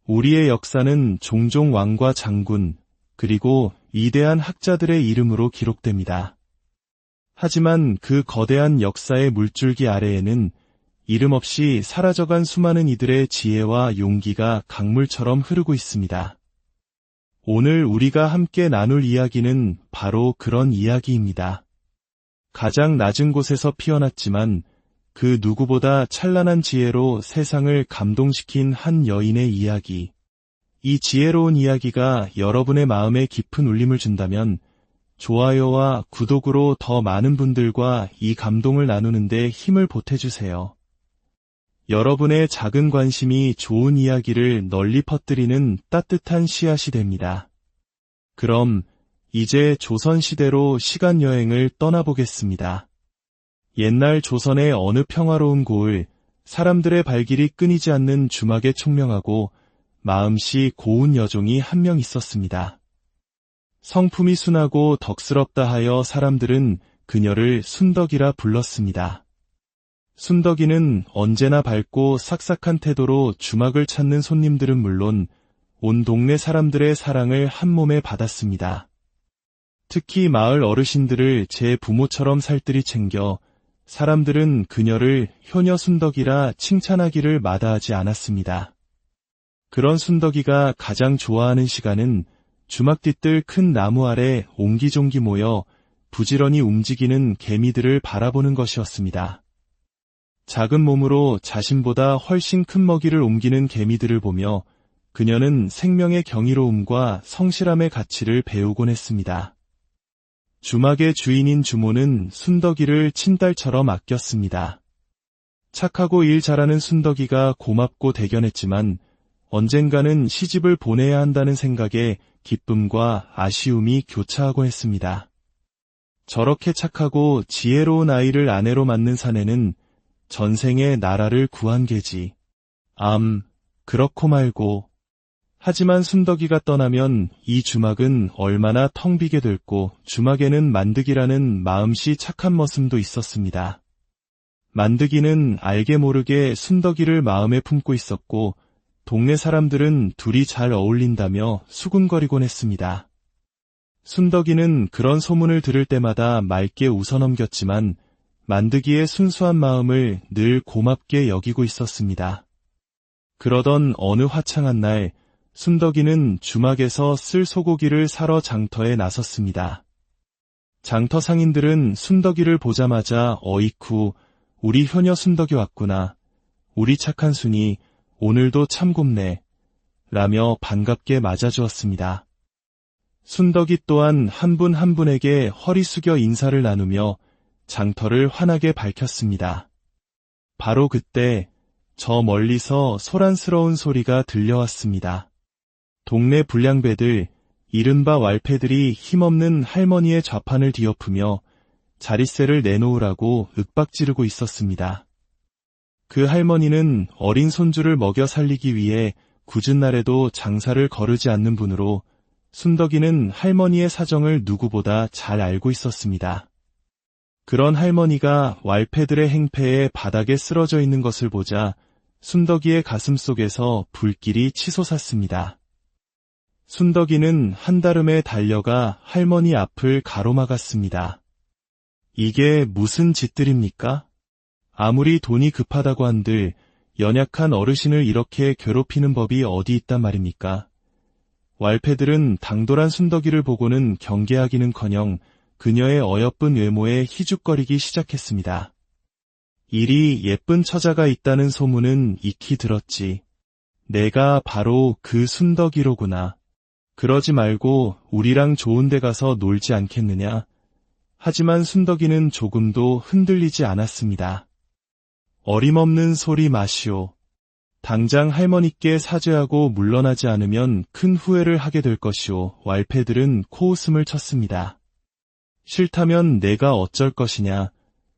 우리의 역사는 종종 왕과 장군, 그리고 위대한 학자들의 이름으로 기록됩니다. 하지만 그 거대한 역사의 물줄기 아래에는 이름 없이 사라져간 수많은 이들의 지혜와 용기가 강물처럼 흐르고 있습니다. 오늘 우리가 함께 나눌 이야기는 바로 그런 이야기입니다. 가장 낮은 곳에서 피어났지만 그 누구보다 찬란한 지혜로 세상을 감동시킨 한 여인의 이야기. 이 지혜로운 이야기가 여러분의 마음에 깊은 울림을 준다면 좋아요와 구독으로 더 많은 분들과 이 감동을 나누는데 힘을 보태주세요. 여러분의 작은 관심이 좋은 이야기를 널리 퍼뜨리는 따뜻한 씨앗이 됩니다. 그럼 이제 조선시대로 시간여행을 떠나보겠습니다. 옛날 조선의 어느 평화로운 고을, 사람들의 발길이 끊이지 않는 주막에 총명하고 마음씨 고운 여종이 한 명 있었습니다. 성품이 순하고 덕스럽다 하여 사람들은 그녀를 순덕이라 불렀습니다. 순덕이는 언제나 밝고 싹싹한 태도로 주막을 찾는 손님들은 물론 온 동네 사람들의 사랑을 한 몸에 받았습니다. 특히 마을 어르신들을 제 부모처럼 살뜰히 챙겨 사람들은 그녀를 효녀 순덕이라 칭찬하기를 마다하지 않았습니다. 그런 순덕이가 가장 좋아하는 시간은 주막 뒤뜰 큰 나무 아래 옹기종기 모여 부지런히 움직이는 개미들을 바라보는 것이었습니다. 작은 몸으로 자신보다 훨씬 큰 먹이를 옮기는 개미들을 보며 그녀는 생명의 경이로움과 성실함의 가치를 배우곤 했습니다. 주막의 주인인 주모는 순덕이를 친딸처럼 아꼈습니다. 착하고 일 잘하는 순덕이가 고맙고 대견했지만 언젠가는 시집을 보내야 한다는 생각에 기쁨과 아쉬움이 교차하곤 했습니다. 저렇게 착하고 지혜로운 아이를 아내로 맞는 사내는 전생에 나라를 구한 게지. 그렇고 말고. 하지만 순덕이가 떠나면 이 주막은 얼마나 텅 비게 됐고 주막에는 만득이라는 마음씨 착한 머슴도 있었습니다. 만득이는 알게 모르게 순덕이를 마음에 품고 있었고 동네 사람들은 둘이 잘 어울린다며 수군거리곤 했습니다. 순덕이는 그런 소문을 들을 때마다 맑게 웃어넘겼지만 만득이의 순수한 마음을 늘 고맙게 여기고 있었습니다. 그러던 어느 화창한 날 순덕이는 주막에서 쓸 소고기를 사러 장터에 나섰습니다. 장터 상인들은 순덕이를 보자마자 어이쿠 우리 효녀 순덕이 왔구나. 우리 착한 순이 오늘도 참 곱네. 라며 반갑게 맞아주었습니다. 순덕이 또한 한 분 한 분에게 허리 숙여 인사를 나누며 장터를 환하게 밝혔습니다. 바로 그때 저 멀리서 소란스러운 소리가 들려왔습니다. 동네 불량배들, 이른바 왈패들이 힘없는 할머니의 좌판을 뒤엎으며 자릿세를 내놓으라고 윽박지르고 있었습니다. 그 할머니는 어린 손주를 먹여 살리기 위해 굳은 날에도 장사를 거르지 않는 분으로 순덕이는 할머니의 사정을 누구보다 잘 알고 있었습니다. 그런 할머니가 왈패들의 행패에 바닥에 쓰러져 있는 것을 보자 순덕이의 가슴 속에서 불길이 치솟았습니다. 순덕이는 한달음에 달려가 할머니 앞을 가로막았습니다. 이게 무슨 짓들입니까? 아무리 돈이 급하다고 한들 연약한 어르신을 이렇게 괴롭히는 법이 어디 있단 말입니까? 왈패들은 당돌한 순덕이를 보고는 경계하기는커녕 그녀의 어여쁜 외모에 희죽거리기 시작했습니다. 이리 예쁜 처자가 있다는 소문은 익히 들었지. 내가 바로 그 순덕이로구나. 그러지 말고 우리랑 좋은 데 가서 놀지 않겠느냐. 하지만 순덕이는 조금도 흔들리지 않았습니다. 어림없는 소리 마시오. 당장 할머니께 사죄하고 물러나지 않으면 큰 후회를 하게 될 것이오. 왈패들은 코웃음을 쳤습니다. 싫다면 내가 어쩔 것이냐.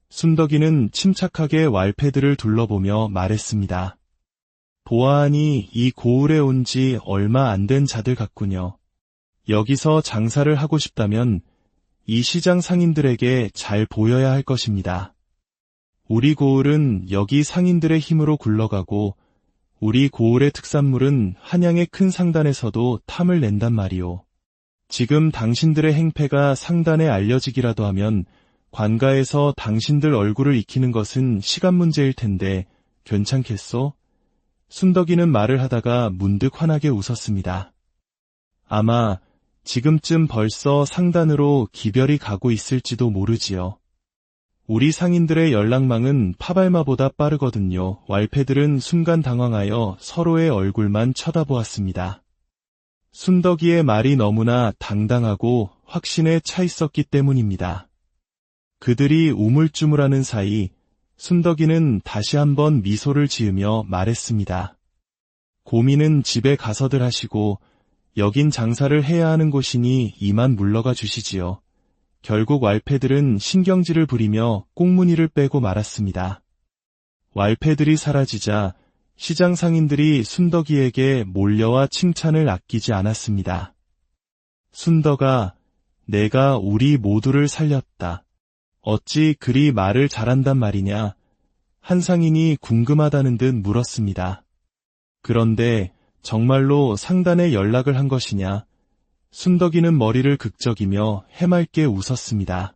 순덕이는 침착하게 왈패들을 둘러보며 말했습니다. 보아하니 이 고을에 온 지 얼마 안 된 자들 같군요. 여기서 장사를 하고 싶다면 이 시장 상인들에게 잘 보여야 할 것입니다. 우리 고을은 여기 상인들의 힘으로 굴러가고 우리 고을의 특산물은 한양의 큰 상단에서도 탐을 낸단 말이오. 지금 당신들의 행패가 상단에 알려지기라도 하면 관가에서 당신들 얼굴을 익히는 것은 시간 문제일 텐데 괜찮겠소? 순덕이는 말을 하다가 문득 환하게 웃었습니다. 아마 지금쯤 벌써 상단으로 기별이 가고 있을지도 모르지요. 우리 상인들의 연락망은 파발마보다 빠르거든요. 왈패들은 순간 당황하여 서로의 얼굴만 쳐다보았습니다. 순덕이의 말이 너무나 당당하고 확신에 차 있었기 때문입니다. 그들이 우물쭈물하는 사이 순덕이는 다시 한번 미소를 지으며 말했습니다. 고민은 집에 가서들 하시고 여긴 장사를 해야 하는 곳이니 이만 물러가 주시지요. 결국 왈패들은 신경질을 부리며 꽁무니를 빼고 말았습니다. 왈패들이 사라지자 시장 상인들이 순덕이에게 몰려와 칭찬을 아끼지 않았습니다. 순덕아, 내가 우리 모두를 살렸다. 어찌 그리 말을 잘한단 말이냐? 한 상인이 궁금하다는 듯 물었습니다. 그런데 정말로 상단에 연락을 한 것이냐? 순덕이는 머리를 극적이며 해맑게 웃었습니다.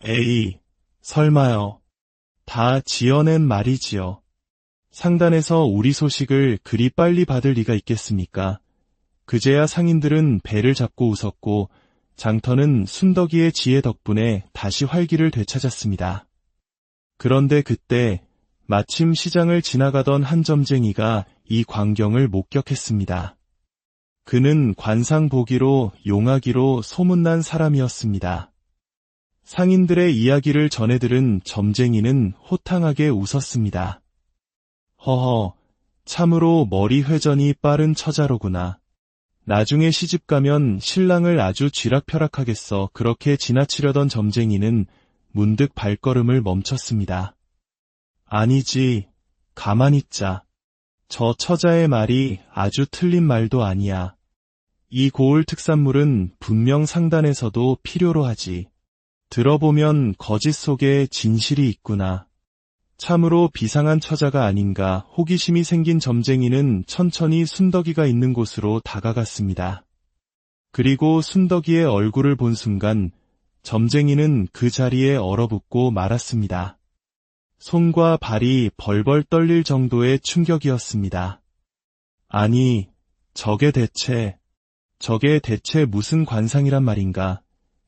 에이, 설마요. 다 지어낸 말이지요. 상단에서 우리 소식을 그리 빨리 받을 리가 있겠습니까? 그제야 상인들은 배를 잡고 웃었고 장터는 순덕이의 지혜 덕분에 다시 활기를 되찾았습니다. 그런데 그때 마침 시장을 지나가던 한 점쟁이가 이 광경을 목격했습니다. 그는 관상 보기로 용하기로 소문난 사람이었습니다. 상인들의 이야기를 전해 들은 점쟁이는 호탕하게 웃었습니다. 허허, 참으로 머리 회전이 빠른 처자로구나. 나중에 시집가면 신랑을 아주 쥐락펴락하겠어. 그렇게 지나치려던 점쟁이는 문득 발걸음을 멈췄습니다. 아니지, 가만히 있자. 저 처자의 말이 아주 틀린 말도 아니야. 이 고을 특산물은 분명 상단에서도 필요로 하지. 들어보면 거짓 속에 진실이 있구나. 참으로 비상한 처자가 아닌가. 호기심이 생긴 점쟁이는 천천히 순덕이가 있는 곳으로 다가갔습니다. 그리고 순덕이의 얼굴을 본 순간 점쟁이는 그 자리에 얼어붙고 말았습니다. 손과 발이 벌벌 떨릴 정도의 충격이었습니다. 아니, 저게 대체 무슨 관상이란 말인가.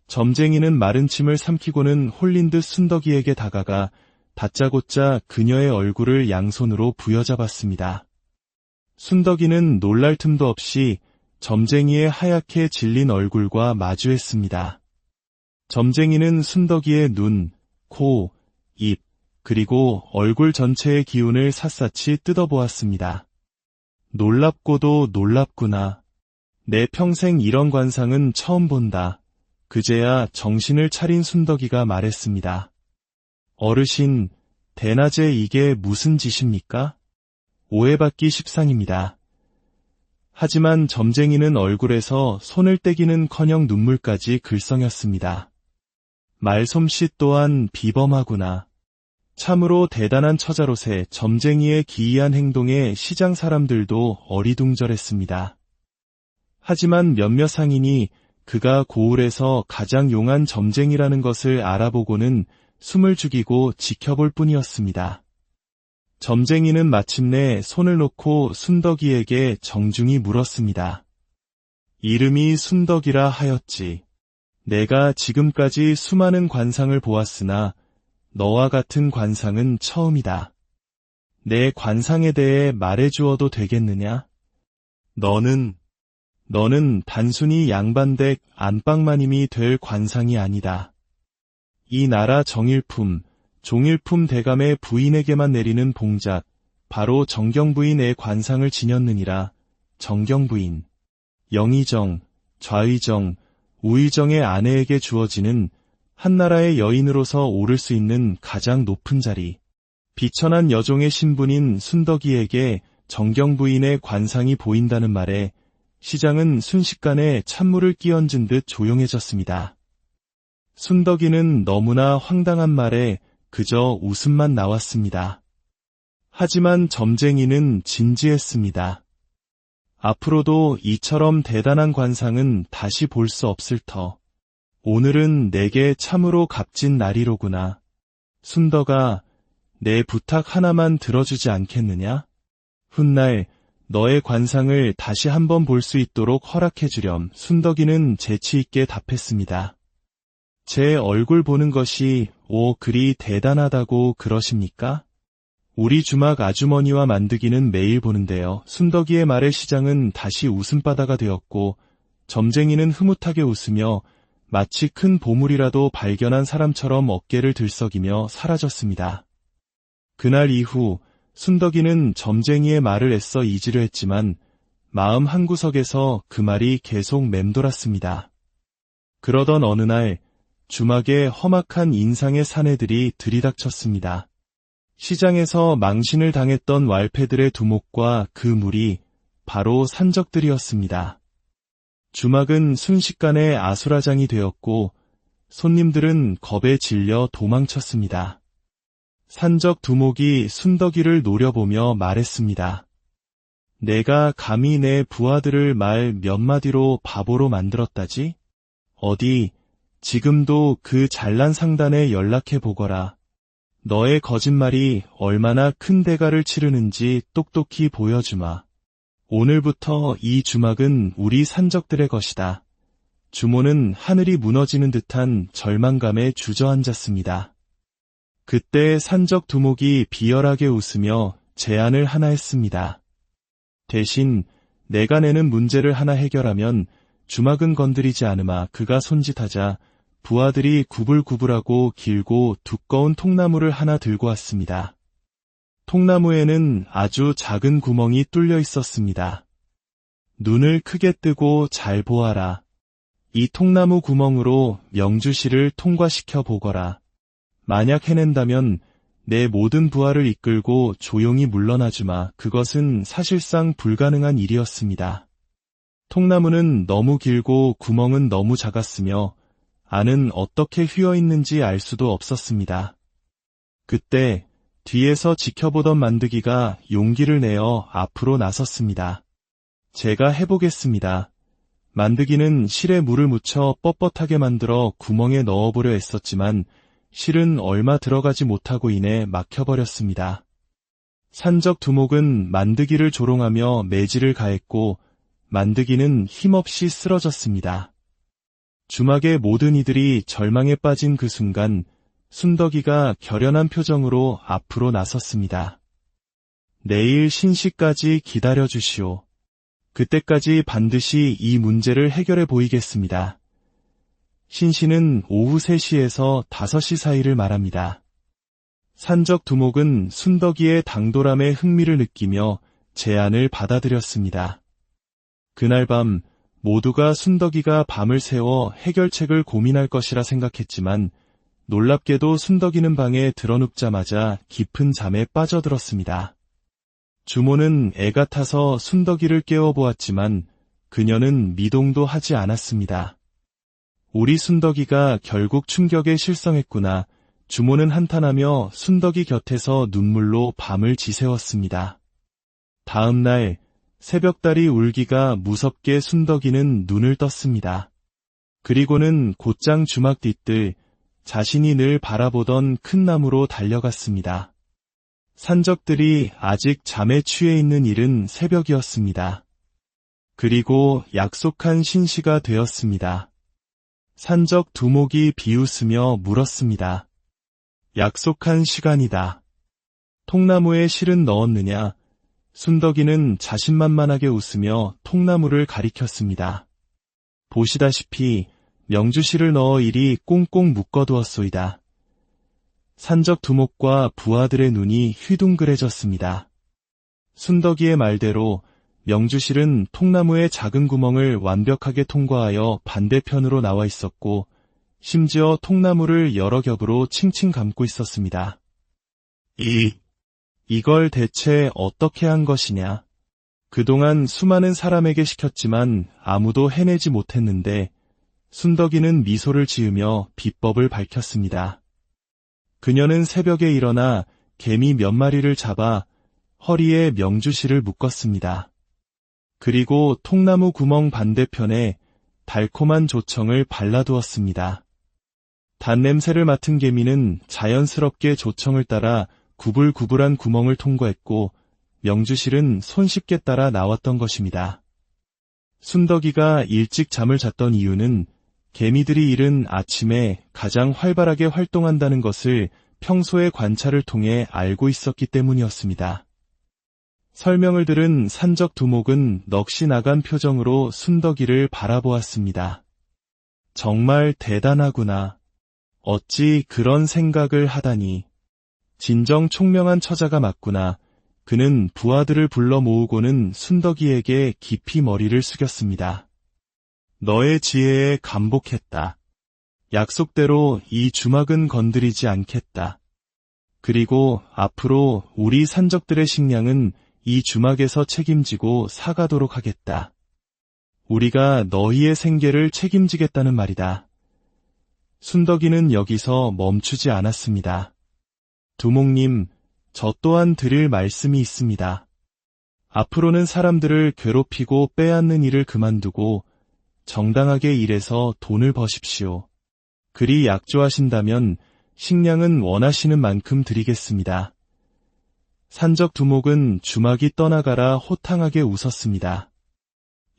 점쟁이는 마른 침을 삼키고는 홀린 듯 순덕이에게 다가가 다짜고짜 그녀의 얼굴을 양손으로 부여잡았습니다. 순덕이는 놀랄 틈도 없이 점쟁이의 하얗게 질린 얼굴과 마주했습니다. 점쟁이는 순덕이의 눈, 코, 입, 그리고 얼굴 전체의 기운을 샅샅이 뜯어보았습니다. 놀랍고도 놀랍구나. 내 평생 이런 관상은 처음 본다. 그제야 정신을 차린 순덕이가 말했습니다. 어르신, 대낮에 이게 무슨 짓입니까? 오해받기 십상입니다. 하지만 점쟁이는 얼굴에서 손을 떼기는커녕 눈물까지 글썽였습니다. 말솜씨 또한 비범하구나. 참으로 대단한 처자로세. 점쟁이의 기이한 행동에 시장 사람들도 어리둥절했습니다. 하지만 몇몇 상인이 그가 고을에서 가장 용한 점쟁이라는 것을 알아보고는 숨을 죽이고 지켜볼 뿐이었습니다. 점쟁이는 마침내 손을 놓고 순덕이에게 정중히 물었습니다. 이름이 순덕이라 하였지. 내가 지금까지 수많은 관상을 보았으나 너와 같은 관상은 처음이다. 내 관상에 대해 말해주어도 되겠느냐? 너는 단순히 양반댁 안방마님이 될 관상이 아니다. 이 나라 정일품, 종일품 대감의 부인에게만 내리는 봉작, 바로 정경부인의 관상을 지녔느니라. 정경부인, 영의정, 좌의정, 우의정의 아내에게 주어지는 한나라의 여인으로서 오를 수 있는 가장 높은 자리, 비천한 여종의 신분인 순덕이에게 정경부인의 관상이 보인다는 말에 시장은 순식간에 찬물을 끼얹은 듯 조용해졌습니다. 순덕이는 너무나 황당한 말에 그저 웃음만 나왔습니다. 하지만 점쟁이는 진지했습니다. 앞으로도 이처럼 대단한 관상은 다시 볼 수 없을 터. 오늘은 내게 참으로 값진 날이로구나. 순덕아, 내 부탁 하나만 들어주지 않겠느냐? 훗날 너의 관상을 다시 한번 볼 수 있도록 허락해주렴. 순덕이는 재치있게 답했습니다. 제 얼굴 보는 것이 그리 대단하다고 그러십니까? 우리 주막 아주머니와 만드기는 매일 보는데요. 순덕이의 말에 시장은 다시 웃음바다가 되었고 점쟁이는 흐뭇하게 웃으며 마치 큰 보물이라도 발견한 사람처럼 어깨를 들썩이며 사라졌습니다. 그날 이후 순덕이는 점쟁이의 말을 애써 잊으려 했지만 마음 한구석에서 그 말이 계속 맴돌았습니다. 그러던 어느 날 주막에 험악한 인상의 사내들이 들이닥쳤습니다. 시장에서 망신을 당했던 왈패들의 두목과 그 무리, 바로 산적들이었습니다. 주막은 순식간에 아수라장이 되었고 손님들은 겁에 질려 도망쳤습니다. 산적 두목이 순덕이를 노려보며 말했습니다. 내가 감히 내 부하들을 말 몇 마디로 바보로 만들었다지? 어디 지금도 그 잘난 상단에 연락해보거라. 너의 거짓말이 얼마나 큰 대가를 치르는지 똑똑히 보여주마. 오늘부터 이 주막은 우리 산적들의 것이다. 주모는 하늘이 무너지는 듯한 절망감에 주저앉았습니다. 그때 산적 두목이 비열하게 웃으며 제안을 하나 했습니다. 대신 내가 내는 문제를 하나 해결하면 주막은 건드리지 않으마. 그가 손짓하자 부하들이 구불구불하고 길고 두꺼운 통나무를 하나 들고 왔습니다. 통나무에는 아주 작은 구멍이 뚫려 있었습니다. 눈을 크게 뜨고 잘 보아라. 이 통나무 구멍으로 명주시를 통과시켜 보거라. 만약 해낸다면 내 모든 부하를 이끌고 조용히 물러나주마. 그것은 사실상 불가능한 일이었습니다. 통나무는 너무 길고 구멍은 너무 작았으며 안은 어떻게 휘어있는지 알 수도 없었습니다. 그때 뒤에서 지켜보던 만드기가 용기를 내어 앞으로 나섰습니다. 제가 해보겠습니다. 만드기는 실에 물을 묻혀 뻣뻣하게 만들어 구멍에 넣어보려 했었지만 실은 얼마 들어가지 못하고 인해 막혀버렸습니다. 산적 두목은 만드기를 조롱하며 매질을 가했고 만드기는 힘없이 쓰러졌습니다. 주막의 모든 이들이 절망에 빠진 그 순간 순덕이가 결연한 표정으로 앞으로 나섰습니다. 내일 신시까지 기다려주시오. 그때까지 반드시 이 문제를 해결해 보이겠습니다. 신시는 오후 3시에서 5시 사이를 말합니다. 산적 두목은 순덕이의 당돌함에 흥미를 느끼며 제안을 받아들였습니다. 그날 밤 모두가 순덕이가 밤을 새워 해결책을 고민할 것이라 생각했지만 놀랍게도 순덕이는 방에 들어눕자마자 깊은 잠에 빠져들었습니다. 주모는 애가 타서 순덕이를 깨워보았지만 그녀는 미동도 하지 않았습니다. 우리 순덕이가 결국 충격에 실성했구나. 주모는 한탄하며 순덕이 곁에서 눈물로 밤을 지새웠습니다. 다음 날 새벽달이 울기가 무섭게 순덕이는 눈을 떴습니다. 그리고는 곧장 주막 뒤뜰 자신이 늘 바라보던 큰 나무로 달려갔습니다. 산적들이 아직 잠에 취해 있는 이른 새벽이었습니다. 그리고 약속한 신시가 되었습니다. 산적 두목이 비웃으며 물었습니다. 약속한 시간이다. 통나무에 실은 넣었느냐? 순덕이는 자신만만하게 웃으며 통나무를 가리켰습니다. 보시다시피 명주실을 넣어 이리 꽁꽁 묶어두었소이다. 산적 두목과 부하들의 눈이 휘둥그레졌습니다. 순덕이의 말대로 명주실은 통나무의 작은 구멍을 완벽하게 통과하여 반대편으로 나와 있었고 심지어 통나무를 여러 겹으로 칭칭 감고 있었습니다. 이걸 대체 어떻게 한 것이냐? 그동안 수많은 사람에게 시켰지만 아무도 해내지 못했는데 순덕이는 미소를 지으며 비법을 밝혔습니다. 그녀는 새벽에 일어나 개미 몇 마리를 잡아 허리에 명주실을 묶었습니다. 그리고 통나무 구멍 반대편에 달콤한 조청을 발라두었습니다. 단냄새를 맡은 개미는 자연스럽게 조청을 따라 구불구불한 구멍을 통과했고 명주실은 손쉽게 따라 나왔던 것입니다. 순덕이가 일찍 잠을 잤던 이유는 개미들이 이른 아침에 가장 활발하게 활동한다는 것을 평소의 관찰을 통해 알고 있었기 때문이었습니다. 설명을 들은 산적 두목은 넋이 나간 표정으로 순덕이를 바라보았습니다. 정말 대단하구나. 어찌 그런 생각을 하다니. 진정 총명한 처자가 맞구나. 그는 부하들을 불러 모으고는 순덕이에게 깊이 머리를 숙였습니다. 너의 지혜에 감복했다. 약속대로 이 주막은 건드리지 않겠다. 그리고 앞으로 우리 산적들의 식량은 이 주막에서 책임지고 사가도록 하겠다. 우리가 너희의 생계를 책임지겠다는 말이다. 순덕이는 여기서 멈추지 않았습니다. 두목님, 저 또한 드릴 말씀이 있습니다. 앞으로는 사람들을 괴롭히고 빼앗는 일을 그만두고 정당하게 일해서 돈을 버십시오. 그리 약조하신다면 식량은 원하시는 만큼 드리겠습니다. 산적 두목은 주막이 떠나가라 호탕하게 웃었습니다.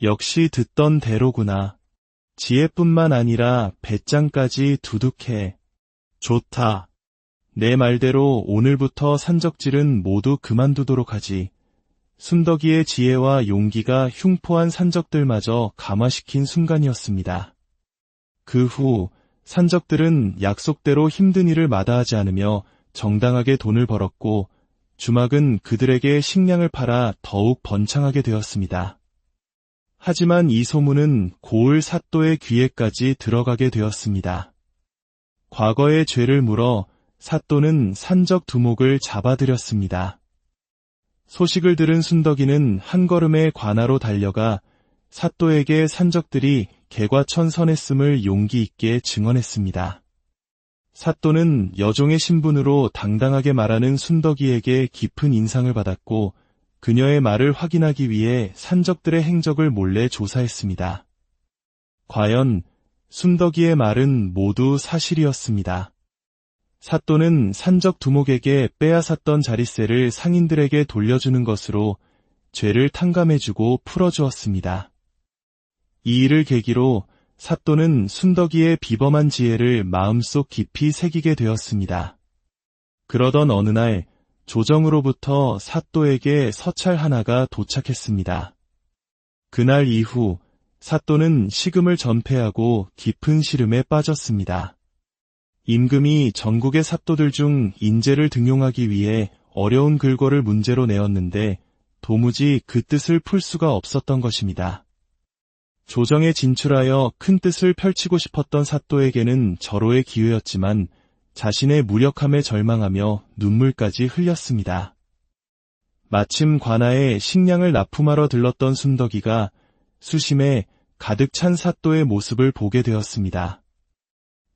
역시 듣던 대로구나. 지혜뿐만 아니라 배짱까지 두둑해. 좋다. 내 말대로 오늘부터 산적질은 모두 그만두도록 하지. 순덕이의 지혜와 용기가 흉포한 산적들마저 감화시킨 순간이었습니다. 그 후 산적들은 약속대로 힘든 일을 마다하지 않으며 정당하게 돈을 벌었고 주막은 그들에게 식량을 팔아 더욱 번창하게 되었습니다. 하지만 이 소문은 고을 사또의 귀에까지 들어가게 되었습니다. 과거의 죄를 물어 사또는 산적 두목을 잡아들였습니다. 소식을 들은 순덕이는 한 걸음에 관하로 달려가 사또에게 산적들이 개과천선했음을 용기 있게 증언했습니다. 사또는 여종의 신분으로 당당하게 말하는 순덕이에게 깊은 인상을 받았고 그녀의 말을 확인하기 위해 산적들의 행적을 몰래 조사했습니다. 과연 순덕이의 말은 모두 사실이었습니다. 사또는 산적 두목에게 빼앗았던 자릿세를 상인들에게 돌려주는 것으로 죄를 탕감해주고 풀어주었습니다. 이 일을 계기로 사또는 순덕이의 비범한 지혜를 마음속 깊이 새기게 되었습니다. 그러던 어느 날 조정으로부터 사또에게 서찰 하나가 도착했습니다. 그날 이후 사또는 식음을 전폐하고 깊은 시름에 빠졌습니다. 임금이 전국의 사또들 중 인재를 등용하기 위해 어려운 글거를 문제로 내었는데 도무지 그 뜻을 풀 수가 없었던 것입니다. 조정에 진출하여 큰 뜻을 펼치고 싶었던 사또에게는 절호의 기회였지만 자신의 무력함에 절망하며 눈물까지 흘렸습니다. 마침 관아에 식량을 납품하러 들렀던 순덕이가 수심에 가득 찬 사또의 모습을 보게 되었습니다.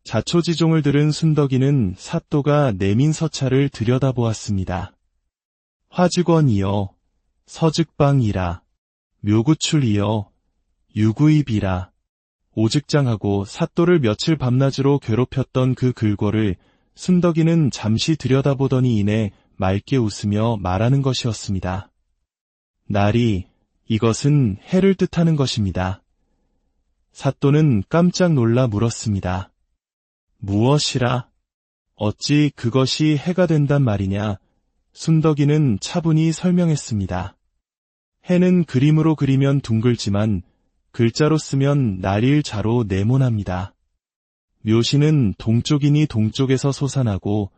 자초지종을 들은 순덕이는 사또가 내민 서찰을 들여다보았습니다. 화직원이여, 서즉방이라, 묘구출이여, 유구입이라. 오직장하고 사또를 며칠 밤낮으로 괴롭혔던 그 글거를 순덕이는 잠시 들여다보더니 이내 맑게 웃으며 말하는 것이었습니다. 나리, 이것은 해를 뜻하는 것입니다. 사또는 깜짝 놀라 물었습니다. 무엇이라? 어찌 그것이 해가 된단 말이냐? 순덕이는 차분히 설명했습니다. 해는 그림으로 그리면 둥글지만 글자로 쓰면 날일 자로 네모납니다. 묘시는 동쪽이니 동쪽에서 솟아나고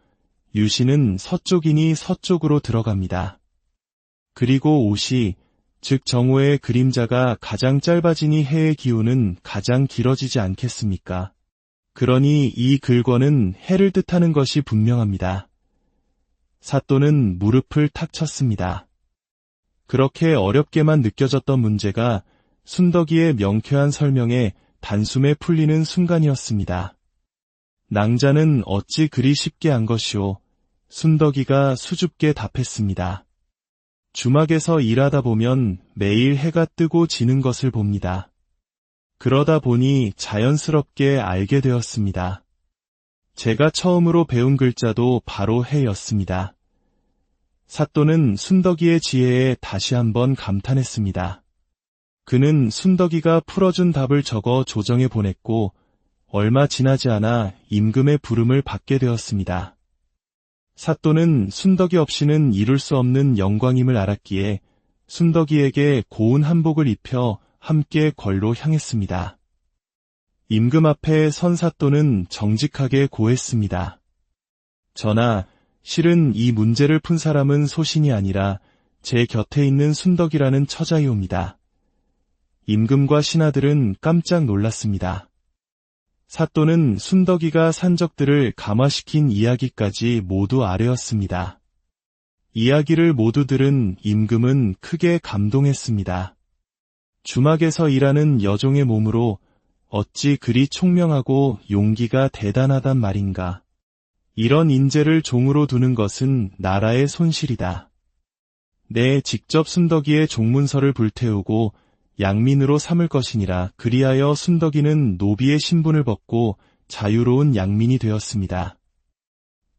유시는 서쪽이니 서쪽으로 들어갑니다. 그리고 오시, 즉 정오의 그림자가 가장 짧아지니 해의 기운은 가장 길어지지 않겠습니까? 그러니 이 글권은 해를 뜻하는 것이 분명합니다. 사또는 무릎을 탁 쳤습니다. 그렇게 어렵게만 느껴졌던 문제가 순덕이의 명쾌한 설명에 단숨에 풀리는 순간이었습니다. 낭자는 어찌 그리 쉽게 한 것이오? 순덕이가 수줍게 답했습니다. 주막에서 일하다 보면 매일 해가 뜨고 지는 것을 봅니다. 그러다 보니 자연스럽게 알게 되었습니다. 제가 처음으로 배운 글자도 바로 해였습니다. 사또는 순덕이의 지혜에 다시 한번 감탄했습니다. 그는 순덕이가 풀어준 답을 적어 조정에 보냈고 얼마 지나지 않아 임금의 부름을 받게 되었습니다. 사또는 순덕이 없이는 이룰 수 없는 영광임을 알았기에 순덕이에게 고운 한복을 입혀 함께 궐로 향했습니다. 임금 앞에 선 사또는 정직하게 고했습니다. 전하, 실은 이 문제를 푼 사람은 소신이 아니라 제 곁에 있는 순덕이라는 처자이옵니다. 임금과 신하들은 깜짝 놀랐습니다. 사또는 순덕이가 산 적들을 감화시킨 이야기까지 모두 아뢰었습니다. 이야기를 모두 들은 임금은 크게 감동했습니다. 주막에서 일하는 여종의 몸으로 어찌 그리 총명하고 용기가 대단하단 말인가. 이런 인재를 종으로 두는 것은 나라의 손실이다. 내 직접 순덕이의 종문서를 불태우고 양민으로 삼을 것이니라. 그리하여 순덕이는 노비의 신분을 벗고 자유로운 양민이 되었습니다.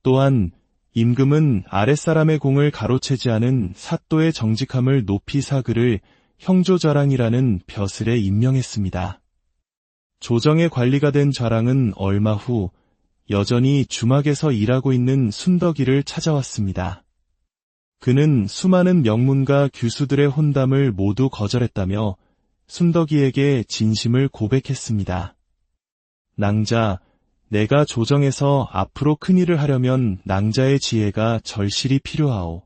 또한 임금은 아랫사람의 공을 가로채지 않은 사또의 정직함을 높이 사그를 형조좌랑이라는 벼슬에 임명했습니다. 조정의 관리가 된 좌랑은 얼마 후 여전히 주막에서 일하고 있는 순덕이를 찾아왔습니다. 그는 수많은 명문가 규수들의 혼담을 모두 거절했다며 순덕이에게 진심을 고백했습니다. 낭자, 내가 조정에서 앞으로 큰일을 하려면 낭자의 지혜가 절실히 필요하오.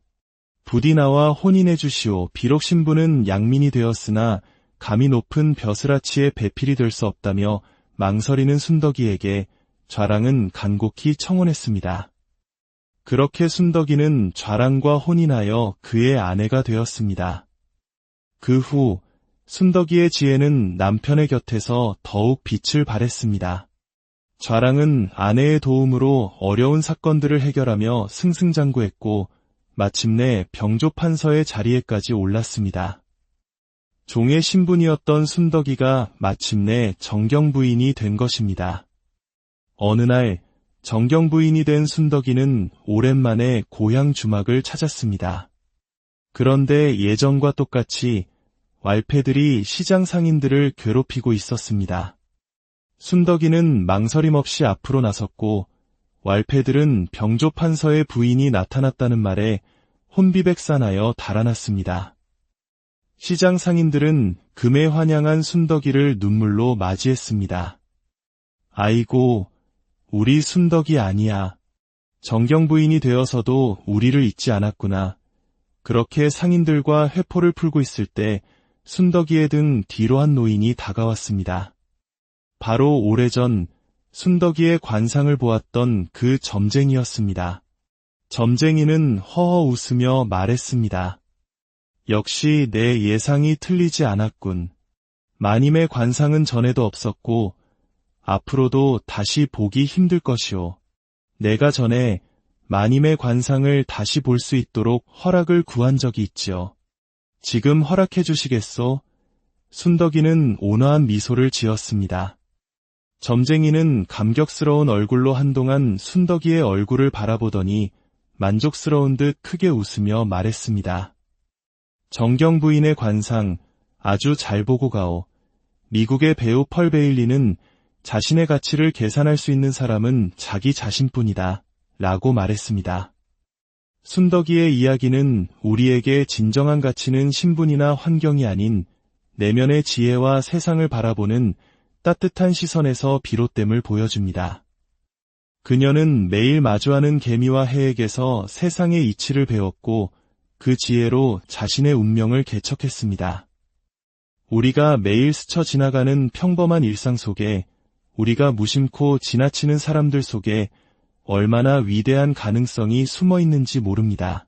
부디 나와 혼인해 주시오. 비록 신부는 양민이 되었으나 감이 높은 벼슬아치의 배필이 될 수 없다며 망설이는 순덕이에게 좌랑은 간곡히 청혼했습니다. 그렇게 순덕이는 좌랑과 혼인하여 그의 아내가 되었습니다. 그 후 순덕이의 지혜는 남편의 곁에서 더욱 빛을 발했습니다. 좌랑은 아내의 도움으로 어려운 사건들을 해결하며 승승장구했고 마침내 병조판서의 자리에까지 올랐습니다. 종의 신분이었던 순덕이가 마침내 정경부인이 된 것입니다. 어느 날 정경부인이 된 순덕이는 오랜만에 고향 주막을 찾았습니다. 그런데 예전과 똑같이 왈패들이 시장 상인들을 괴롭히고 있었습니다. 순덕이는 망설임 없이 앞으로 나섰고 왈패들은 병조판서의 부인이 나타났다는 말에 혼비백산하여 달아났습니다. 시장 상인들은 금에 환영한 순덕이를 눈물로 맞이했습니다. 아이고, 우리 순덕이 아니야. 정경부인이 되어서도 우리를 잊지 않았구나. 그렇게 상인들과 회포를 풀고 있을 때 순덕이의 등 뒤로 한 노인이 다가왔습니다. 바로 오래전 순덕이의 관상을 보았던 그 점쟁이였습니다. 점쟁이는 허허 웃으며 말했습니다. 역시 내 예상이 틀리지 않았군. 마님의 관상은 전에도 없었고 앞으로도 다시 보기 힘들 것이오. 내가 전에 마님의 관상을 다시 볼 수 있도록 허락을 구한 적이 있지요. 지금 허락해 주시겠소? 순덕이는 온화한 미소를 지었습니다. 점쟁이는 감격스러운 얼굴로 한동안 순덕이의 얼굴을 바라보더니 만족스러운 듯 크게 웃으며 말했습니다. 정경부인의 관상 아주 잘 보고 가오. 미국의 배우 펄 베일리는 자신의 가치를 계산할 수 있는 사람은 자기 자신뿐이다 라고 말했습니다. 순덕이의 이야기는 우리에게 진정한 가치는 신분이나 환경이 아닌 내면의 지혜와 세상을 바라보는 따뜻한 시선에서 비롯됨을 보여줍니다. 그녀는 매일 마주하는 개미와 해에게서 세상의 이치를 배웠고 그 지혜로 자신의 운명을 개척했습니다. 우리가 매일 스쳐 지나가는 평범한 일상 속에 우리가 무심코 지나치는 사람들 속에 얼마나 위대한 가능성이 숨어 있는지 모릅니다.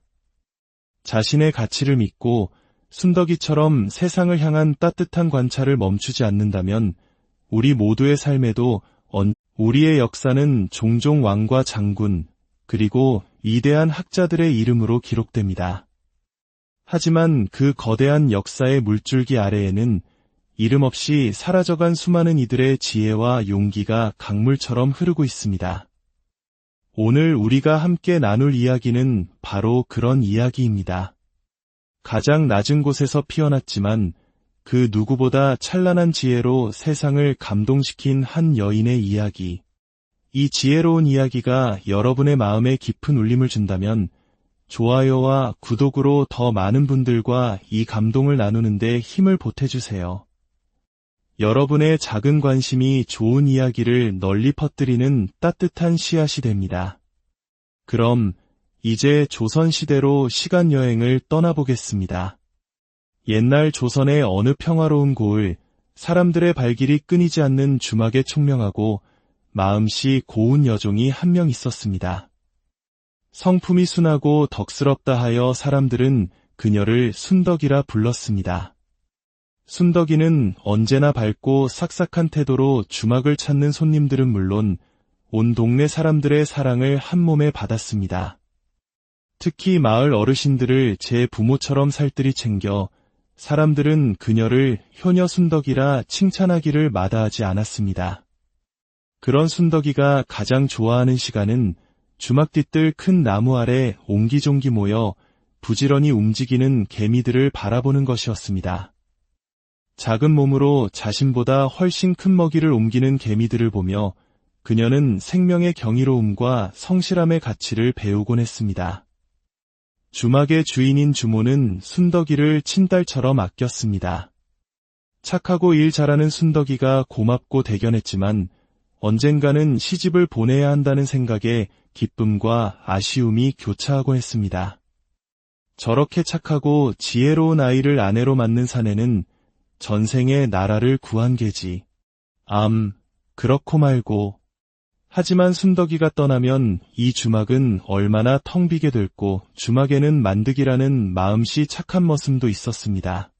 자신의 가치를 믿고 순덕이처럼 세상을 향한 따뜻한 관찰을 멈추지 않는다면 우리 모두의 삶에도 우리의 역사는 종종 왕과 장군 그리고 위대한 학자들의 이름으로 기록됩니다. 하지만 그 거대한 역사의 물줄기 아래에는 이름 없이 사라져간 수많은 이들의 지혜와 용기가 강물처럼 흐르고 있습니다. 오늘 우리가 함께 나눌 이야기는 바로 그런 이야기입니다. 가장 낮은 곳에서 피어났지만 그 누구보다 찬란한 지혜로 세상을 감동시킨 한 여인의 이야기. 이 지혜로운 이야기가 여러분의 마음에 깊은 울림을 준다면 좋아요와 구독으로 더 많은 분들과 이 감동을 나누는데 힘을 보태주세요. 여러분의 작은 관심이 좋은 이야기를 널리 퍼뜨리는 따뜻한 씨앗이 됩니다. 그럼 이제 조선시대로 시간여행을 떠나보겠습니다. 옛날 조선의 어느 평화로운 고을, 사람들의 발길이 끊이지 않는 주막에 총명하고 마음씨 고운 여종이 한 명 있었습니다. 성품이 순하고 덕스럽다 하여 사람들은 그녀를 순덕이라 불렀습니다. 순덕이는 언제나 밝고 싹싹한 태도로 주막을 찾는 손님들은 물론 온 동네 사람들의 사랑을 한 몸에 받았습니다. 특히 마을 어르신들을 제 부모처럼 살뜰히 챙겨 사람들은 그녀를 효녀 순덕이라 칭찬하기를 마다하지 않았습니다. 그런 순덕이가 가장 좋아하는 시간은 주막 뒤뜰 큰 나무 아래 옹기종기 모여 부지런히 움직이는 개미들을 바라보는 것이었습니다. 작은 몸으로 자신보다 훨씬 큰 먹이를 옮기는 개미들을 보며 그녀는 생명의 경이로움과 성실함의 가치를 배우곤 했습니다. 주막의 주인인 주모는 순덕이를 친딸처럼 아꼈습니다. 착하고 일 잘하는 순덕이가 고맙고 대견했지만 언젠가는 시집을 보내야 한다는 생각에 기쁨과 아쉬움이 교차하곤 했습니다. 저렇게 착하고 지혜로운 아이를 아내로 맞는 사내는 전생에 나라를 구한 게지. 그렇고 말고. 하지만 순덕이가 떠나면 이 주막은 얼마나 텅 비게 됐고 주막에는 만득이라는 마음씨 착한 머슴도 있었습니다.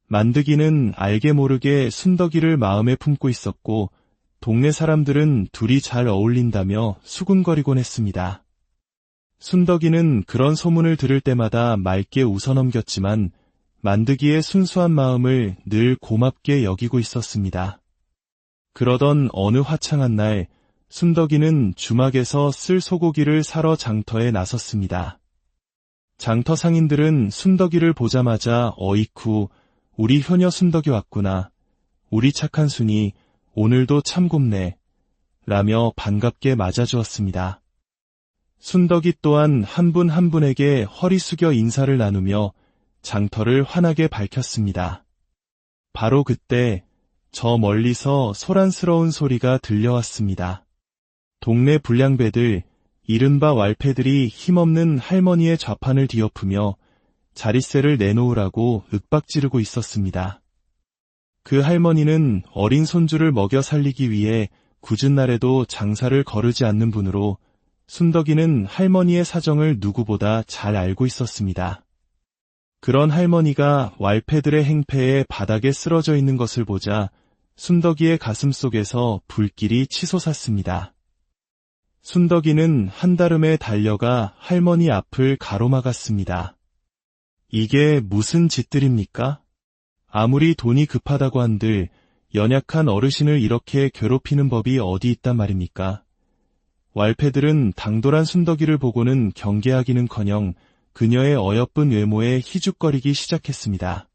만득이는 알게 모르게 순덕이를 마음에 품고 있었고 동네 사람들은 둘이 잘 어울린다며 수군거리곤 했습니다. 순덕이는 그런 소문을 들을 때마다 맑게 웃어넘겼지만 만득이의 순수한 마음을 늘 고맙게 여기고 있었습니다. 그러던 어느 화창한 날 순덕이는 주막에서 쓸 소고기를 사러 장터에 나섰습니다. 장터 상인들은 순덕이를 보자마자 어이쿠 우리 효녀 순덕이 왔구나. 우리 착한 순이 오늘도 참 곱네. 라며 반갑게 맞아주었습니다. 순덕이 또한 한 분 한 분에게 허리 숙여 인사를 나누며 장터를 환하게 밝혔습니다. 바로 그때 저 멀리서 소란스러운 소리가 들려왔습니다. 동네 불량배들, 이른바 왈패들이 힘없는 할머니의 좌판을 뒤엎으며 자릿세를 내놓으라고 윽박지르고 있었습니다. 그 할머니는 어린 손주를 먹여 살리기 위해 굳은 날에도 장사를 거르지 않는 분으로 순덕이는 할머니의 사정을 누구보다 잘 알고 있었습니다. 그런 할머니가 왈패들의 행패에 바닥에 쓰러져 있는 것을 보자 순덕이의 가슴속에서 불길이 치솟았습니다. 순덕이는 한달음에 달려가 할머니 앞을 가로막았습니다. 이게 무슨 짓들입니까? 아무리 돈이 급하다고 한들 연약한 어르신을 이렇게 괴롭히는 법이 어디 있단 말입니까? 왈패들은 당돌한 순덕이를 보고는 경계하기는커녕 그녀의 어여쁜 외모에 희죽거리기 시작했습니다.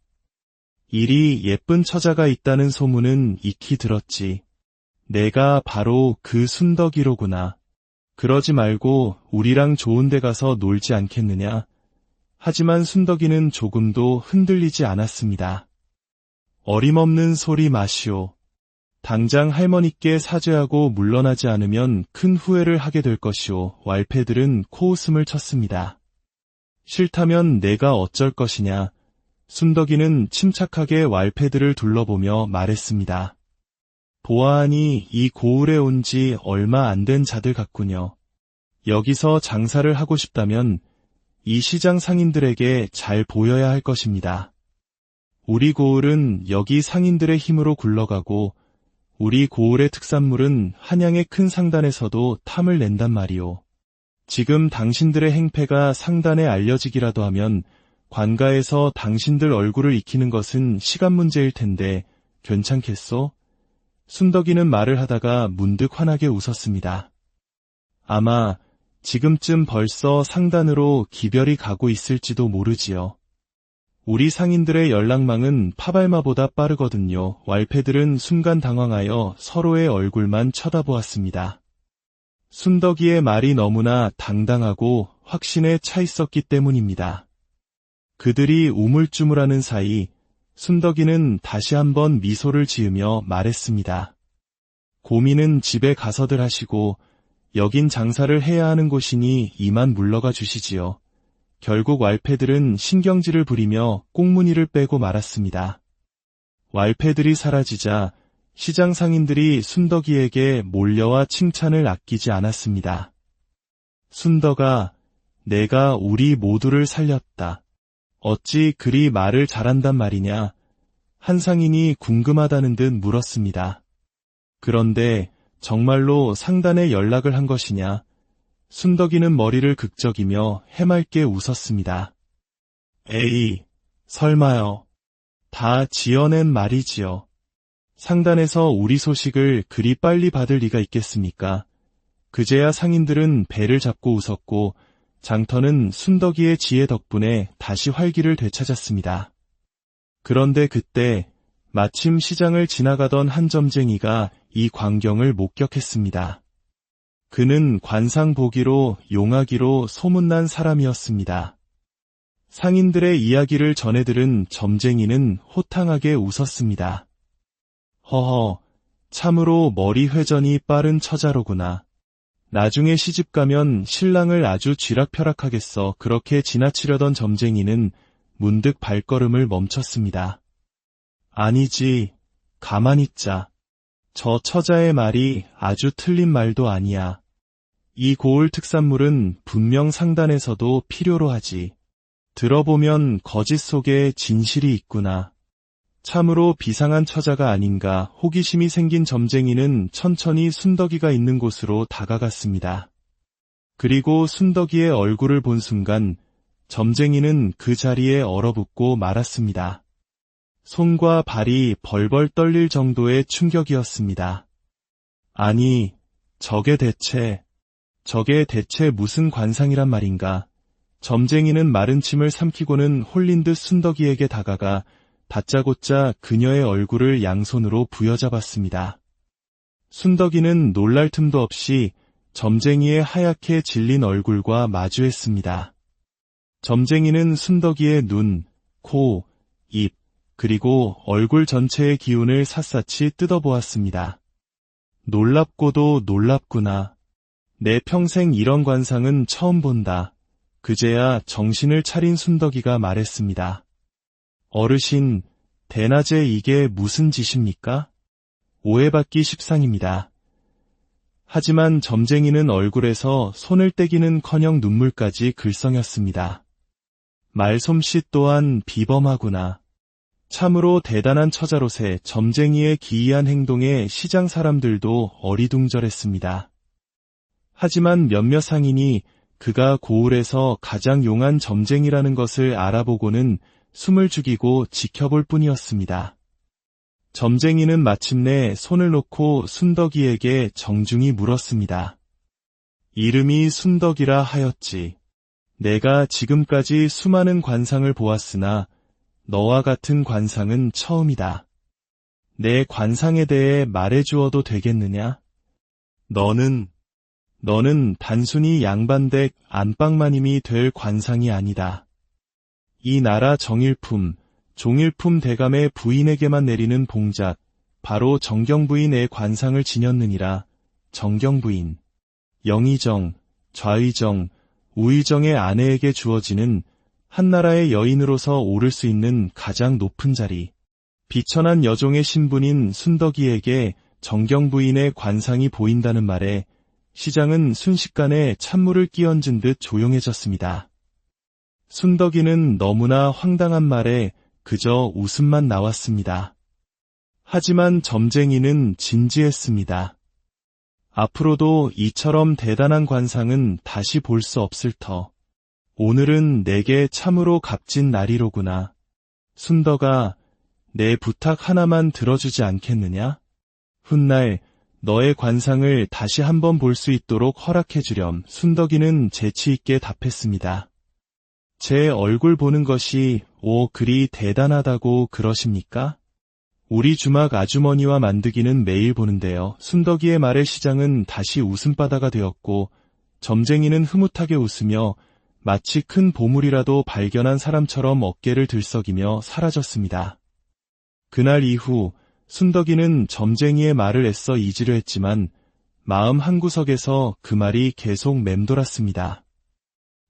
이리 예쁜 처자가 있다는 소문은 익히 들었지. 내가 바로 그 순덕이로구나. 그러지 말고 우리랑 좋은 데 가서 놀지 않겠느냐? 하지만 순덕이는 조금도 흔들리지 않았습니다. 어림없는 소리 마시오. 당장 할머니께 사죄하고 물러나지 않으면 큰 후회를 하게 될 것이오. 왈패들은 코웃음을 쳤습니다. 싫다면 내가 어쩔 것이냐. 순덕이는 침착하게 왈패들을 둘러보며 말했습니다. 보아하니 이 고을에 온 지 얼마 안 된 자들 같군요. 여기서 장사를 하고 싶다면 이 시장 상인들에게 잘 보여야 할 것입니다. 우리 고을은 여기 상인들의 힘으로 굴러가고 우리 고을의 특산물은 한양의 큰 상단에서도 탐을 낸단 말이오. 지금 당신들의 행패가 상단에 알려지기라도 하면 관가에서 당신들 얼굴을 익히는 것은 시간 문제일 텐데 괜찮겠소? 순덕이는 말을 하다가 문득 환하게 웃었습니다. 아마 지금쯤 벌써 상단으로 기별이 가고 있을지도 모르지요. 우리 상인들의 연락망은 파발마보다 빠르거든요. 왈패들은 순간 당황하여 서로의 얼굴만 쳐다보았습니다. 순덕이의 말이 너무나 당당하고 확신에 차 있었기 때문입니다. 그들이 우물쭈물하는 사이 순덕이는 다시 한번 미소를 지으며 말했습니다. 고민은 집에 가서들 하시고 여긴 장사를 해야 하는 곳이니 이만 물러가 주시지요. 결국 왈패들은 신경질을 부리며 꽁무니를 빼고 말았습니다. 왈패들이 사라지자 시장 상인들이 순덕이에게 몰려와 칭찬을 아끼지 않았습니다. 순덕아, 내가 우리 모두를 살렸다. 어찌 그리 말을 잘한단 말이냐? 한 상인이 궁금하다는 듯 물었습니다. 그런데 정말로 상단에 연락을 한 것이냐? 순덕이는 머리를 극적이며 해맑게 웃었습니다. 에이, 설마요. 다 지어낸 말이지요. 상단에서 우리 소식을 그리 빨리 받을 리가 있겠습니까? 그제야 상인들은 배를 잡고 웃었고 장터는 순덕이의 지혜 덕분에 다시 활기를 되찾았습니다. 그런데 그때 마침 시장을 지나가던 한 점쟁이가 이 광경을 목격했습니다. 그는 관상 보기로 용하기로 소문난 사람이었습니다. 상인들의 이야기를 전해 들은 점쟁이는 호탕하게 웃었습니다. 허허, 참으로 머리 회전이 빠른 처자로구나. 나중에 시집가면 신랑을 아주 쥐락펴락하겠어. 그렇게 지나치려던 점쟁이는 문득 발걸음을 멈췄습니다. 아니지, 가만히 있자. 저 처자의 말이 아주 틀린 말도 아니야. 이 고을 특산물은 분명 상단에서도 필요로 하지. 들어보면 거짓 속에 진실이 있구나. 참으로 비상한 처자가 아닌가. 호기심이 생긴 점쟁이는 천천히 순덕이가 있는 곳으로 다가갔습니다. 그리고 순덕이의 얼굴을 본 순간 점쟁이는 그 자리에 얼어붙고 말았습니다. 손과 발이 벌벌 떨릴 정도의 충격이었습니다. 아니, 저게 대체 무슨 관상이란 말인가. 점쟁이는 마른 침을 삼키고는 홀린 듯 순덕이에게 다가가 다짜고짜 그녀의 얼굴을 양손으로 부여잡았습니다. 순덕이는 놀랄 틈도 없이 점쟁이의 하얗게 질린 얼굴과 마주했습니다. 점쟁이는 순덕이의 눈, 코, 입, 그리고 얼굴 전체의 기운을 샅샅이 뜯어보았습니다. 놀랍고도 놀랍구나. 내 평생 이런 관상은 처음 본다. 그제야 정신을 차린 순덕이가 말했습니다. 어르신, 대낮에 이게 무슨 짓입니까? 오해받기 십상입니다. 하지만 점쟁이는 얼굴에서 손을 떼기는커녕 눈물까지 글썽였습니다. 말솜씨 또한 비범하구나. 참으로 대단한 처자로세. 점쟁이의 기이한 행동에 시장 사람들도 어리둥절했습니다. 하지만 몇몇 상인이 그가 고을에서 가장 용한 점쟁이라는 것을 알아보고는 숨을 죽이고 지켜볼 뿐이었습니다. 점쟁이는 마침내 손을 놓고 순덕이에게 정중히 물었습니다. 이름이 순덕이라 하였지. 내가 지금까지 수많은 관상을 보았으나 너와 같은 관상은 처음이다. 내 관상에 대해 말해주어도 되겠느냐? 너는 단순히 양반댁 안방마님이 될 관상이 아니다. 이 나라 정일품, 종일품 대감의 부인에게만 내리는 봉작, 바로 정경부인의 관상을 지녔느니라. 정경부인, 영의정, 좌의정, 우의정의 아내에게 주어지는 한나라의 여인으로서 오를 수 있는 가장 높은 자리. 비천한 여종의 신분인 순덕이에게 정경부인의 관상이 보인다는 말에 시장은 순식간에 찬물을 끼얹은 듯 조용해졌습니다. 순덕이는 너무나 황당한 말에 그저 웃음만 나왔습니다. 하지만 점쟁이는 진지했습니다. 앞으로도 이처럼 대단한 관상은 다시 볼 수 없을 터. 오늘은 내게 참으로 값진 날이로구나. 순덕아, 내 부탁 하나만 들어주지 않겠느냐? 훗날 너의 관상을 다시 한번 볼 수 있도록 허락해주렴. 순덕이는 재치있게 답했습니다. 제 얼굴 보는 것이 그리 대단하다고 그러십니까? 우리 주막 아주머니와 만드기는 매일 보는데요. 순덕이의 말에 시장은 다시 웃음바다가 되었고 점쟁이는 흐뭇하게 웃으며 마치 큰 보물이라도 발견한 사람처럼 어깨를 들썩이며 사라졌습니다. 그날 이후 순덕이는 점쟁이의 말을 애써 잊으려 했지만 마음 한구석에서 그 말이 계속 맴돌았습니다.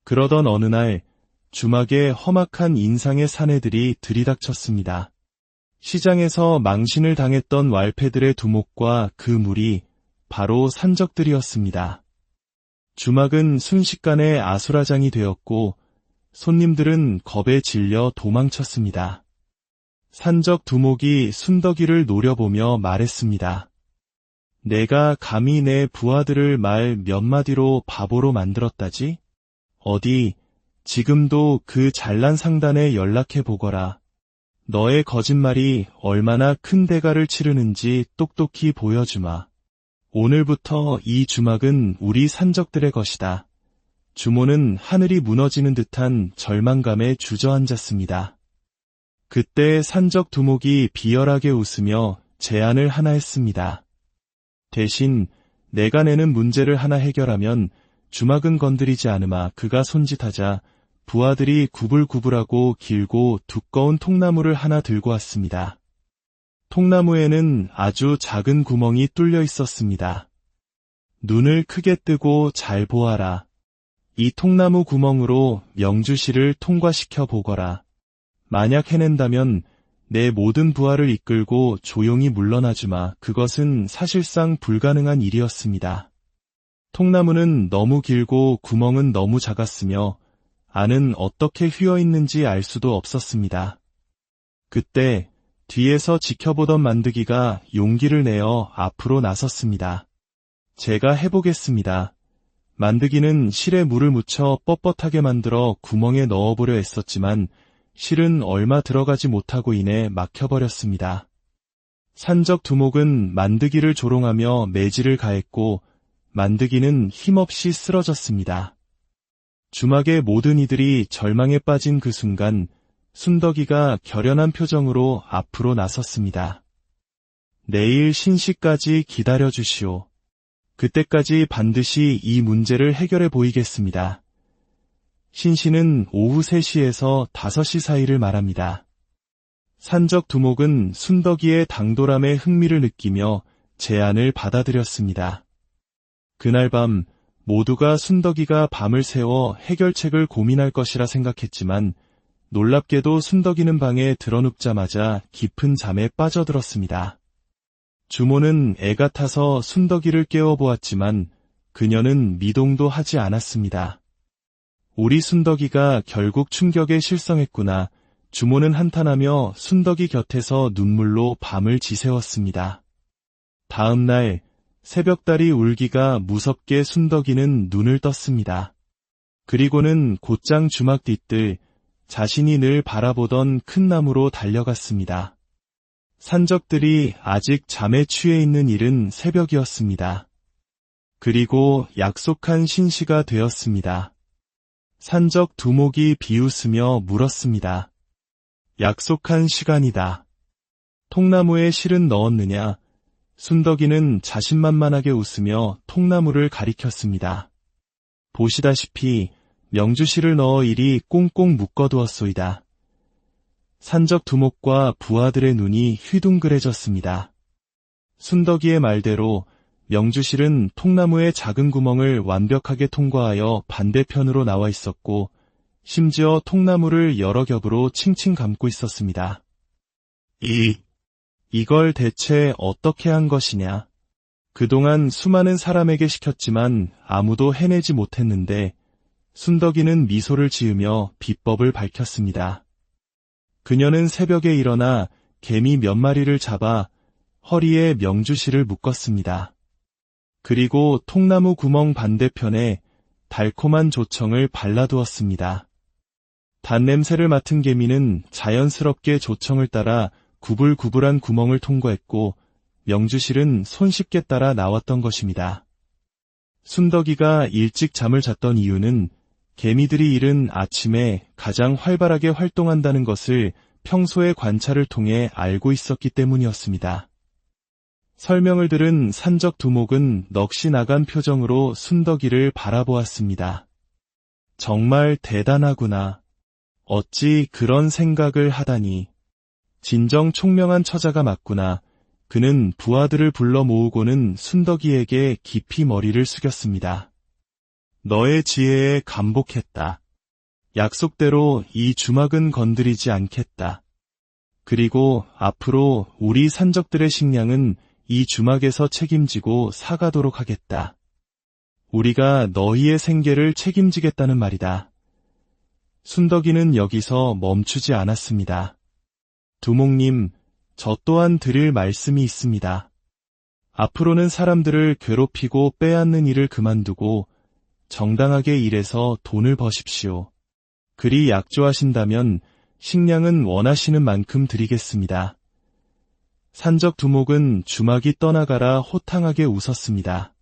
그러던 어느 날 주막에 험악한 인상의 사내들이 들이닥쳤습니다. 시장에서 망신을 당했던 왈패들의 두목과 그 무리, 바로 산적들이었습니다. 주막은 순식간에 아수라장이 되었고 손님들은 겁에 질려 도망쳤습니다. 산적 두목이 순덕이를 노려보며 말했습니다. 내가 감히 내 부하들을 말 몇 마디로 바보로 만들었다지? 어디 지금도 그 잘난 상단에 연락해 보거라. 너의 거짓말이 얼마나 큰 대가를 치르는지 똑똑히 보여주마. 오늘부터 이 주막은 우리 산적들의 것이다. 주모는 하늘이 무너지는 듯한 절망감에 주저앉았습니다. 그때 산적 두목이 비열하게 웃으며 제안을 하나 했습니다. 대신 내가 내는 문제를 하나 해결하면 주막은 건드리지 않으마. 그가 손짓하자 부하들이 구불구불하고 길고 두꺼운 통나무를 하나 들고 왔습니다. 통나무에는 아주 작은 구멍이 뚫려 있었습니다. 눈을 크게 뜨고 잘 보아라. 이 통나무 구멍으로 명주시를 통과시켜 보거라. 만약 해낸다면 내 모든 부하를 이끌고 조용히 물러나주마. 그것은 사실상 불가능한 일이었습니다. 통나무는 너무 길고 구멍은 너무 작았으며 안은 어떻게 휘어있는지 알 수도 없었습니다. 그때 뒤에서 지켜보던 만드기가 용기를 내어 앞으로 나섰습니다. 제가 해보겠습니다. 만드기는 실에 물을 묻혀 뻣뻣하게 만들어 구멍에 넣어보려 했었지만 실은 얼마 들어가지 못하고 인해 막혀버렸습니다. 산적 두목은 만드기를 조롱하며 매질을 가했고 만드기는 힘없이 쓰러졌습니다. 주막의 모든 이들이 절망에 빠진 그 순간 순덕이가 결연한 표정으로 앞으로 나섰습니다. 내일 신시까지 기다려주시오. 그때까지 반드시 이 문제를 해결해 보이겠습니다. 신시는 오후 3시에서 5시 사이를 말합니다. 산적 두목은 순덕이의 당돌함에 흥미를 느끼며 제안을 받아들였습니다. 그날 밤 모두가 순덕이가 밤을 새워 해결책을 고민할 것이라 생각했지만 놀랍게도 순덕이는 방에 들어눕자마자 깊은 잠에 빠져들었습니다. 주모는 애가 타서 순덕이를 깨워보았지만 그녀는 미동도 하지 않았습니다. 우리 순덕이가 결국 충격에 실성했구나. 주모는 한탄하며 순덕이 곁에서 눈물로 밤을 지새웠습니다. 다음 날 새벽달이 울기가 무섭게 순덕이는 눈을 떴습니다. 그리고는 곧장 주막 뒤뜰 자신이 늘 바라보던 큰 나무로 달려갔습니다. 산적들이 아직 잠에 취해 있는 이른 새벽이었습니다. 그리고 약속한 신시가 되었습니다. 산적 두목이 비웃으며 물었습니다. 약속한 시간이다. 통나무에 실은 넣었느냐? 순덕이는 자신만만하게 웃으며 통나무를 가리켰습니다. 보시다시피 명주실을 넣어 이리 꽁꽁 묶어두었소이다. 산적 두목과 부하들의 눈이 휘둥그레졌습니다. 순덕이의 말대로 명주실은 통나무의 작은 구멍을 완벽하게 통과하여 반대편으로 나와 있었고 심지어 통나무를 여러 겹으로 칭칭 감고 있었습니다. 이걸 대체 어떻게 한 것이냐? 그동안 수많은 사람에게 시켰지만 아무도 해내지 못했는데 순덕이는 미소를 지으며 비법을 밝혔습니다. 그녀는 새벽에 일어나 개미 몇 마리를 잡아 허리에 명주실을 묶었습니다. 그리고 통나무 구멍 반대편에 달콤한 조청을 발라두었습니다. 단냄새를 맡은 개미는 자연스럽게 조청을 따라 구불구불한 구멍을 통과했고 명주실은 손쉽게 따라 나왔던 것입니다. 순덕이가 일찍 잠을 잤던 이유는 개미들이 이른 아침에 가장 활발하게 활동한다는 것을 평소의 관찰을 통해 알고 있었기 때문이었습니다. 설명을 들은 산적 두목은 넋이 나간 표정으로 순덕이를 바라보았습니다. 정말 대단하구나. 어찌 그런 생각을 하다니. 진정 총명한 처자가 맞구나. 그는 부하들을 불러 모으고는 순덕이에게 깊이 머리를 숙였습니다. 너의 지혜에 감복했다. 약속대로 이 주막은 건드리지 않겠다. 그리고 앞으로 우리 산적들의 식량은 이 주막에서 책임지고 사가도록 하겠다. 우리가 너희의 생계를 책임지겠다는 말이다. 순덕이는 여기서 멈추지 않았습니다. 두목님, 저 또한 드릴 말씀이 있습니다. 앞으로는 사람들을 괴롭히고 빼앗는 일을 그만두고 정당하게 일해서 돈을 버십시오. 그리 약조하신다면 식량은 원하시는 만큼 드리겠습니다. 산적 두목은 주막이 떠나가라 호탕하게 웃었습니다.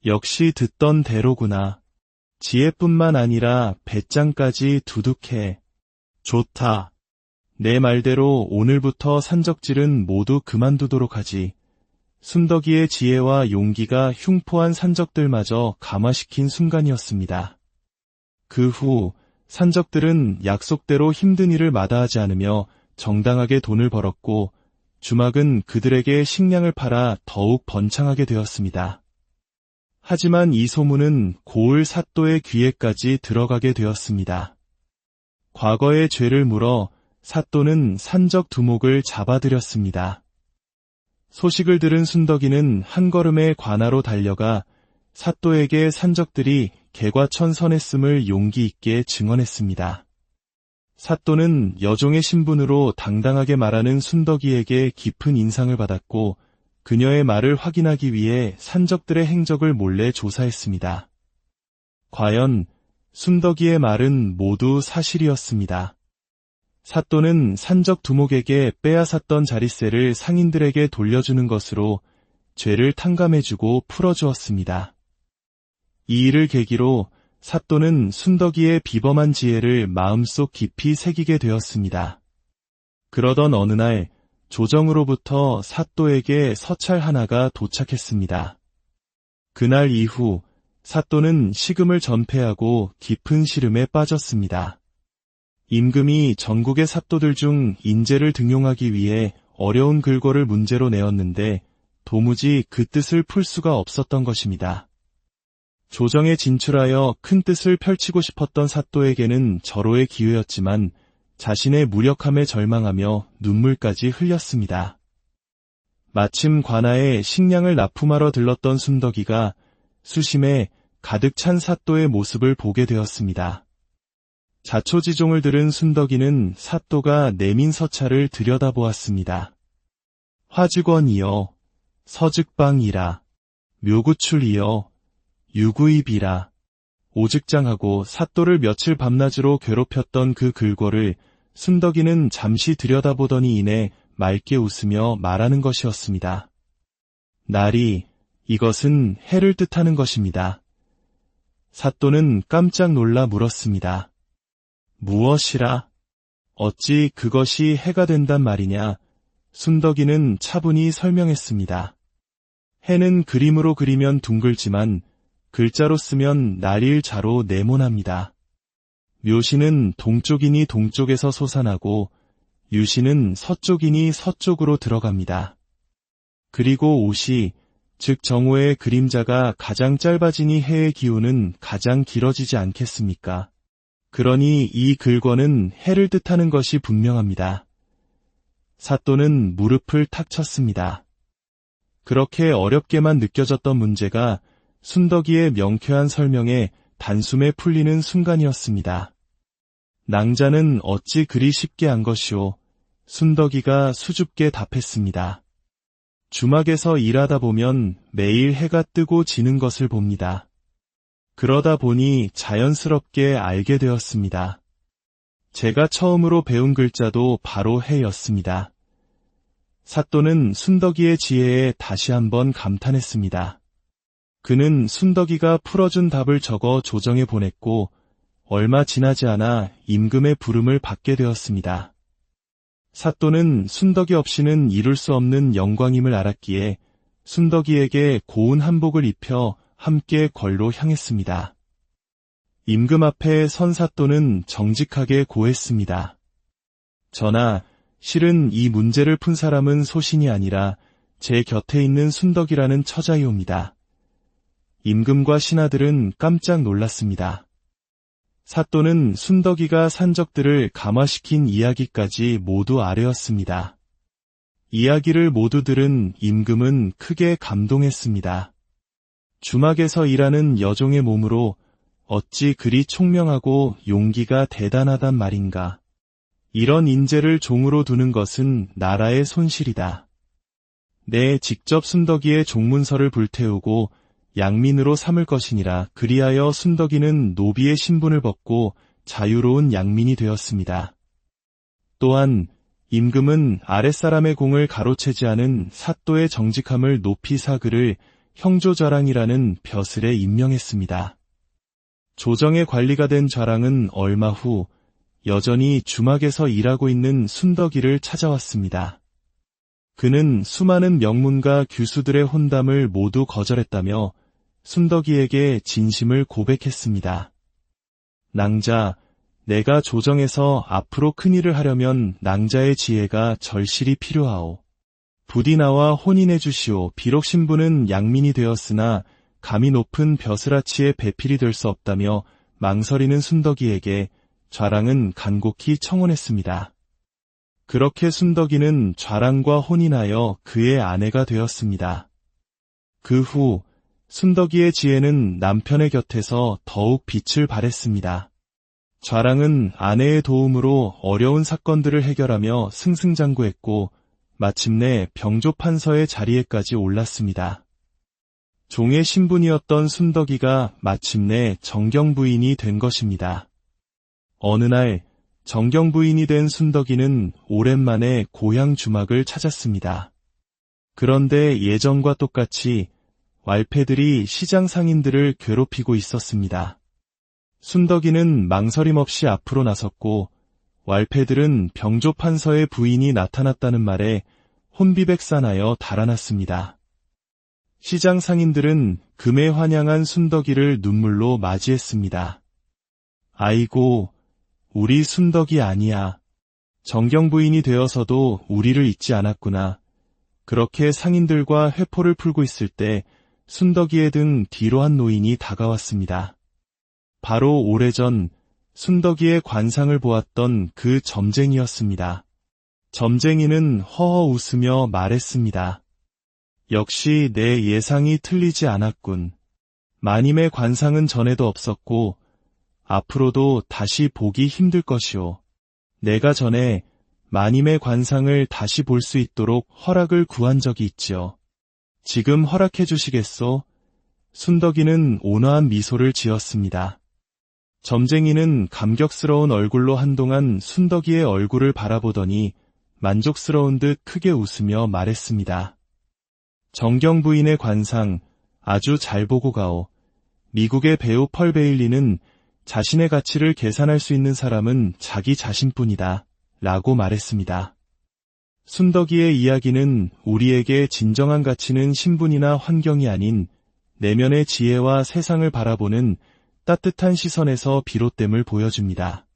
역시 듣던 대로구나. 지혜뿐만 아니라 배짱까지 두둑해. 좋다. 내 말대로 오늘부터 산적질은 모두 그만두도록 하지. 순덕이의 지혜와 용기가 흉포한 산적들마저 감화시킨 순간이었습니다. 그 후 산적들은 약속대로 힘든 일을 마다하지 않으며 정당하게 돈을 벌었고 주막은 그들에게 식량을 팔아 더욱 번창하게 되었습니다. 하지만 이 소문은 고을 사또의 귀에까지 들어가게 되었습니다. 과거의 죄를 물어 사또는 산적 두목을 잡아들였습니다. 소식을 들은 순덕이는 한 걸음에 관하로 달려가 사또에게 산적들이 개과천선했음을 용기 있게 증언했습니다. 사또는 여종의 신분으로 당당하게 말하는 순덕이에게 깊은 인상을 받았고 그녀의 말을 확인하기 위해 산적들의 행적을 몰래 조사했습니다. 과연 순덕이의 말은 모두 사실이었습니다. 사또는 산적 두목에게 빼앗았던 자릿세를 상인들에게 돌려주는 것으로 죄를 탕감해주고 풀어주었습니다. 이 일을 계기로 사또는 순덕이의 비범한 지혜를 마음속 깊이 새기게 되었습니다. 그러던 어느 날 조정으로부터 사또에게 서찰 하나가 도착했습니다. 그날 이후 사또는 식음을 전폐하고 깊은 시름에 빠졌습니다. 임금이 전국의 사또들 중 인재를 등용하기 위해 어려운 글거를 문제로 내었는데 도무지 그 뜻을 풀 수가 없었던 것입니다. 조정에 진출하여 큰 뜻을 펼치고 싶었던 사또에게는 절호의 기회였지만 자신의 무력함에 절망하며 눈물까지 흘렸습니다. 마침 관아에 식량을 납품하러 들렀던 순덕이가 수심에 가득 찬 사또의 모습을 보게 되었습니다. 자초지종을 들은 순덕이는 사또가 내민 서찰을 들여다보았습니다. 화직원이여, 서즉방이라, 묘구출이여, 유구입이라. 오직장하고 사또를 며칠 밤낮으로 괴롭혔던 그 글거를 순덕이는 잠시 들여다보더니 이내 맑게 웃으며 말하는 것이었습니다. 나리, 이것은 해를 뜻하는 것입니다. 사또는 깜짝 놀라 물었습니다. 무엇이라? 어찌 그것이 해가 된단 말이냐? 순덕이는 차분히 설명했습니다. 해는 그림으로 그리면 둥글지만 글자로 쓰면 날일자로 네모납니다. 묘시는 동쪽이니 동쪽에서 솟아나고 유시는 서쪽이니 서쪽으로 들어갑니다. 그리고 오시, 즉 정오의 그림자가 가장 짧아지니 해의 기운은 가장 길어지지 않겠습니까? 그러니 이 글권은 해를 뜻하는 것이 분명합니다. 사또는 무릎을 탁 쳤습니다. 그렇게 어렵게만 느껴졌던 문제가 순덕이의 명쾌한 설명에 단숨에 풀리는 순간이었습니다. 낭자는 어찌 그리 쉽게 한 것이오? 순덕이가 수줍게 답했습니다. 주막에서 일하다 보면 매일 해가 뜨고 지는 것을 봅니다. 그러다 보니 자연스럽게 알게 되었습니다. 제가 처음으로 배운 글자도 바로 해였습니다. 사또는 순덕이의 지혜에 다시 한번 감탄했습니다. 그는 순덕이가 풀어준 답을 적어 조정에 보냈고 얼마 지나지 않아 임금의 부름을 받게 되었습니다. 사또는 순덕이 없이는 이룰 수 없는 영광임을 알았기에 순덕이에게 고운 한복을 입혀 함께 궐로 향했습니다. 임금 앞에 선 사또는 정직하게 고했습니다. 전하, 실은 이 문제를 푼 사람은 소신이 아니라 제 곁에 있는 순덕이라는 처자이옵니다. 임금과 신하들은 깜짝 놀랐습니다. 사또는 순덕이가 산 적들을 감화시킨 이야기까지 모두 아뢰었습니다. 이야기를 모두 들은 임금은 크게 감동했습니다. 주막에서 일하는 여종의 몸으로 어찌 그리 총명하고 용기가 대단하단 말인가. 이런 인재를 종으로 두는 것은 나라의 손실이다. 내 직접 순덕이의 종문서를 불태우고 양민으로 삼을 것이니라. 그리하여 순덕이는 노비의 신분을 벗고 자유로운 양민이 되었습니다. 또한 임금은 아랫사람의 공을 가로채지 않은 사또의 정직함을 높이 사그를 형조좌랑이라는 벼슬에 임명했습니다. 조정의 관리가 된 좌랑은 얼마 후 여전히 주막에서 일하고 있는 순덕이를 찾아왔습니다. 그는 수많은 명문가 규수들의 혼담을 모두 거절했다며 순덕이에게 진심을 고백했습니다. 낭자, 내가 조정에서 앞으로 큰일을 하려면 낭자의 지혜가 절실히 필요하오. 부디 나와 혼인해 주시오. 비록 신부는 양민이 되었으나 감히 높은 벼슬아치의 배필이 될 수 없다며 망설이는 순덕이에게 좌랑은 간곡히 청혼했습니다. 그렇게 순덕이는 좌랑과 혼인하여 그의 아내가 되었습니다. 그 후 순덕이의 지혜는 남편의 곁에서 더욱 빛을 발했습니다. 좌랑은 아내의 도움으로 어려운 사건들을 해결하며 승승장구했고 마침내 병조판서의 자리에까지 올랐습니다. 종의 신분이었던 순덕이가 마침내 정경부인이 된 것입니다. 어느 날 정경부인이 된 순덕이는 오랜만에 고향 주막을 찾았습니다. 그런데 예전과 똑같이 왈패들이 시장 상인들을 괴롭히고 있었습니다. 순덕이는 망설임 없이 앞으로 나섰고 왈패들은 병조판서의 부인이 나타났다는 말에 혼비백산하여 달아났습니다. 시장 상인들은 금에 환영한 순덕이를 눈물로 맞이했습니다. 아이고, 우리 순덕이 아니야. 정경부인이 되어서도 우리를 잊지 않았구나. 그렇게 상인들과 회포를 풀고 있을 때 순덕이의 등 뒤로 한 노인이 다가왔습니다. 바로 오래전 순덕이의 관상을 보았던 그 점쟁이였습니다. 점쟁이는 허허 웃으며 말했습니다. 역시 내 예상이 틀리지 않았군. 마님의 관상은 전에도 없었고 앞으로도 다시 보기 힘들 것이오. 내가 전에 마님의 관상을 다시 볼 수 있도록 허락을 구한 적이 있지요. 지금 허락해 주시겠소? 순덕이는 온화한 미소를 지었습니다. 점쟁이는 감격스러운 얼굴로 한동안 순덕이의 얼굴을 바라보더니 만족스러운 듯 크게 웃으며 말했습니다. 정경부인의 관상 아주 잘 보고 가오. 미국의 배우 펄 베일리는 자신의 가치를 계산할 수 있는 사람은 자기 자신뿐이다 라고 말했습니다. 순덕이의 이야기는 우리에게 진정한 가치는 신분이나 환경이 아닌 내면의 지혜와 세상을 바라보는 따뜻한 시선에서 비롯됨을 보여줍니다.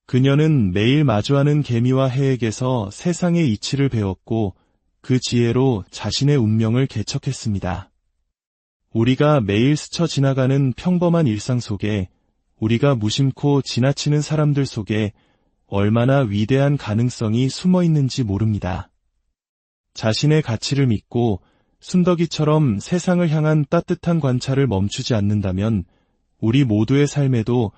그녀는 매일 마주하는 개미와 해에게서 세상의 이치를 배웠고 그 지혜로 자신의 운명을 개척했습니다. 우리가 매일 스쳐 지나가는 평범한 일상 속에 우리가 무심코 지나치는 사람들 속에 얼마나 위대한 가능성이 숨어 있는지 모릅니다. 자신의 가치를 믿고 순덕이처럼 세상을 향한 따뜻한 관찰을 멈추지 않는다면 우리 모두의 삶에도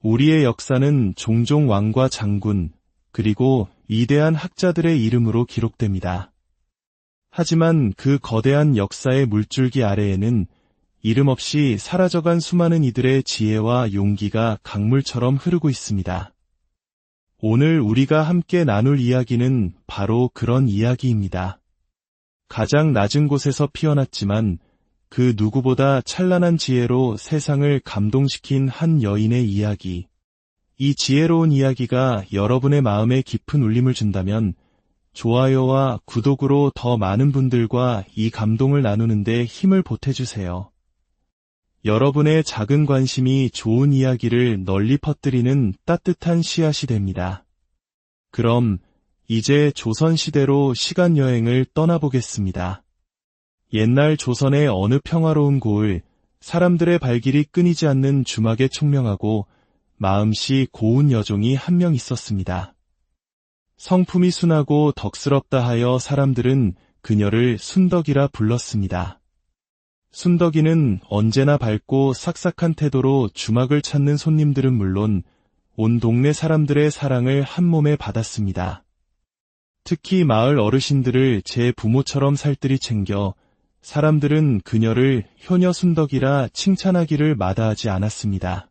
우리의 역사는 종종 왕과 장군 그리고 위대한 학자들의 이름으로 기록됩니다. 하지만 그 거대한 역사의 물줄기 아래에는 이름 없이 사라져간 수많은 이들의 지혜와 용기가 강물처럼 흐르고 있습니다. 오늘 우리가 함께 나눌 이야기는 바로 그런 이야기입니다. 가장 낮은 곳에서 피어났지만 그 누구보다 찬란한 지혜로 세상을 감동시킨 한 여인의 이야기. 이 지혜로운 이야기가 여러분의 마음에 깊은 울림을 준다면 좋아요와 구독으로 더 많은 분들과 이 감동을 나누는데 힘을 보태주세요. 여러분의 작은 관심이 좋은 이야기를 널리 퍼뜨리는 따뜻한 씨앗이 됩니다. 그럼 이제 조선시대로 시간여행을 떠나보겠습니다. 옛날 조선의 어느 평화로운 고을, 사람들의 발길이 끊이지 않는 주막에 총명하고 마음씨 고운 여종이 한 명 있었습니다. 성품이 순하고 덕스럽다 하여 사람들은 그녀를 순덕이라 불렀습니다. 순덕이는 언제나 밝고 싹싹한 태도로 주막을 찾는 손님들은 물론 온 동네 사람들의 사랑을 한 몸에 받았습니다. 특히 마을 어르신들을 제 부모처럼 살뜰히 챙겨 사람들은 그녀를 효녀 순덕이라 칭찬하기를 마다하지 않았습니다.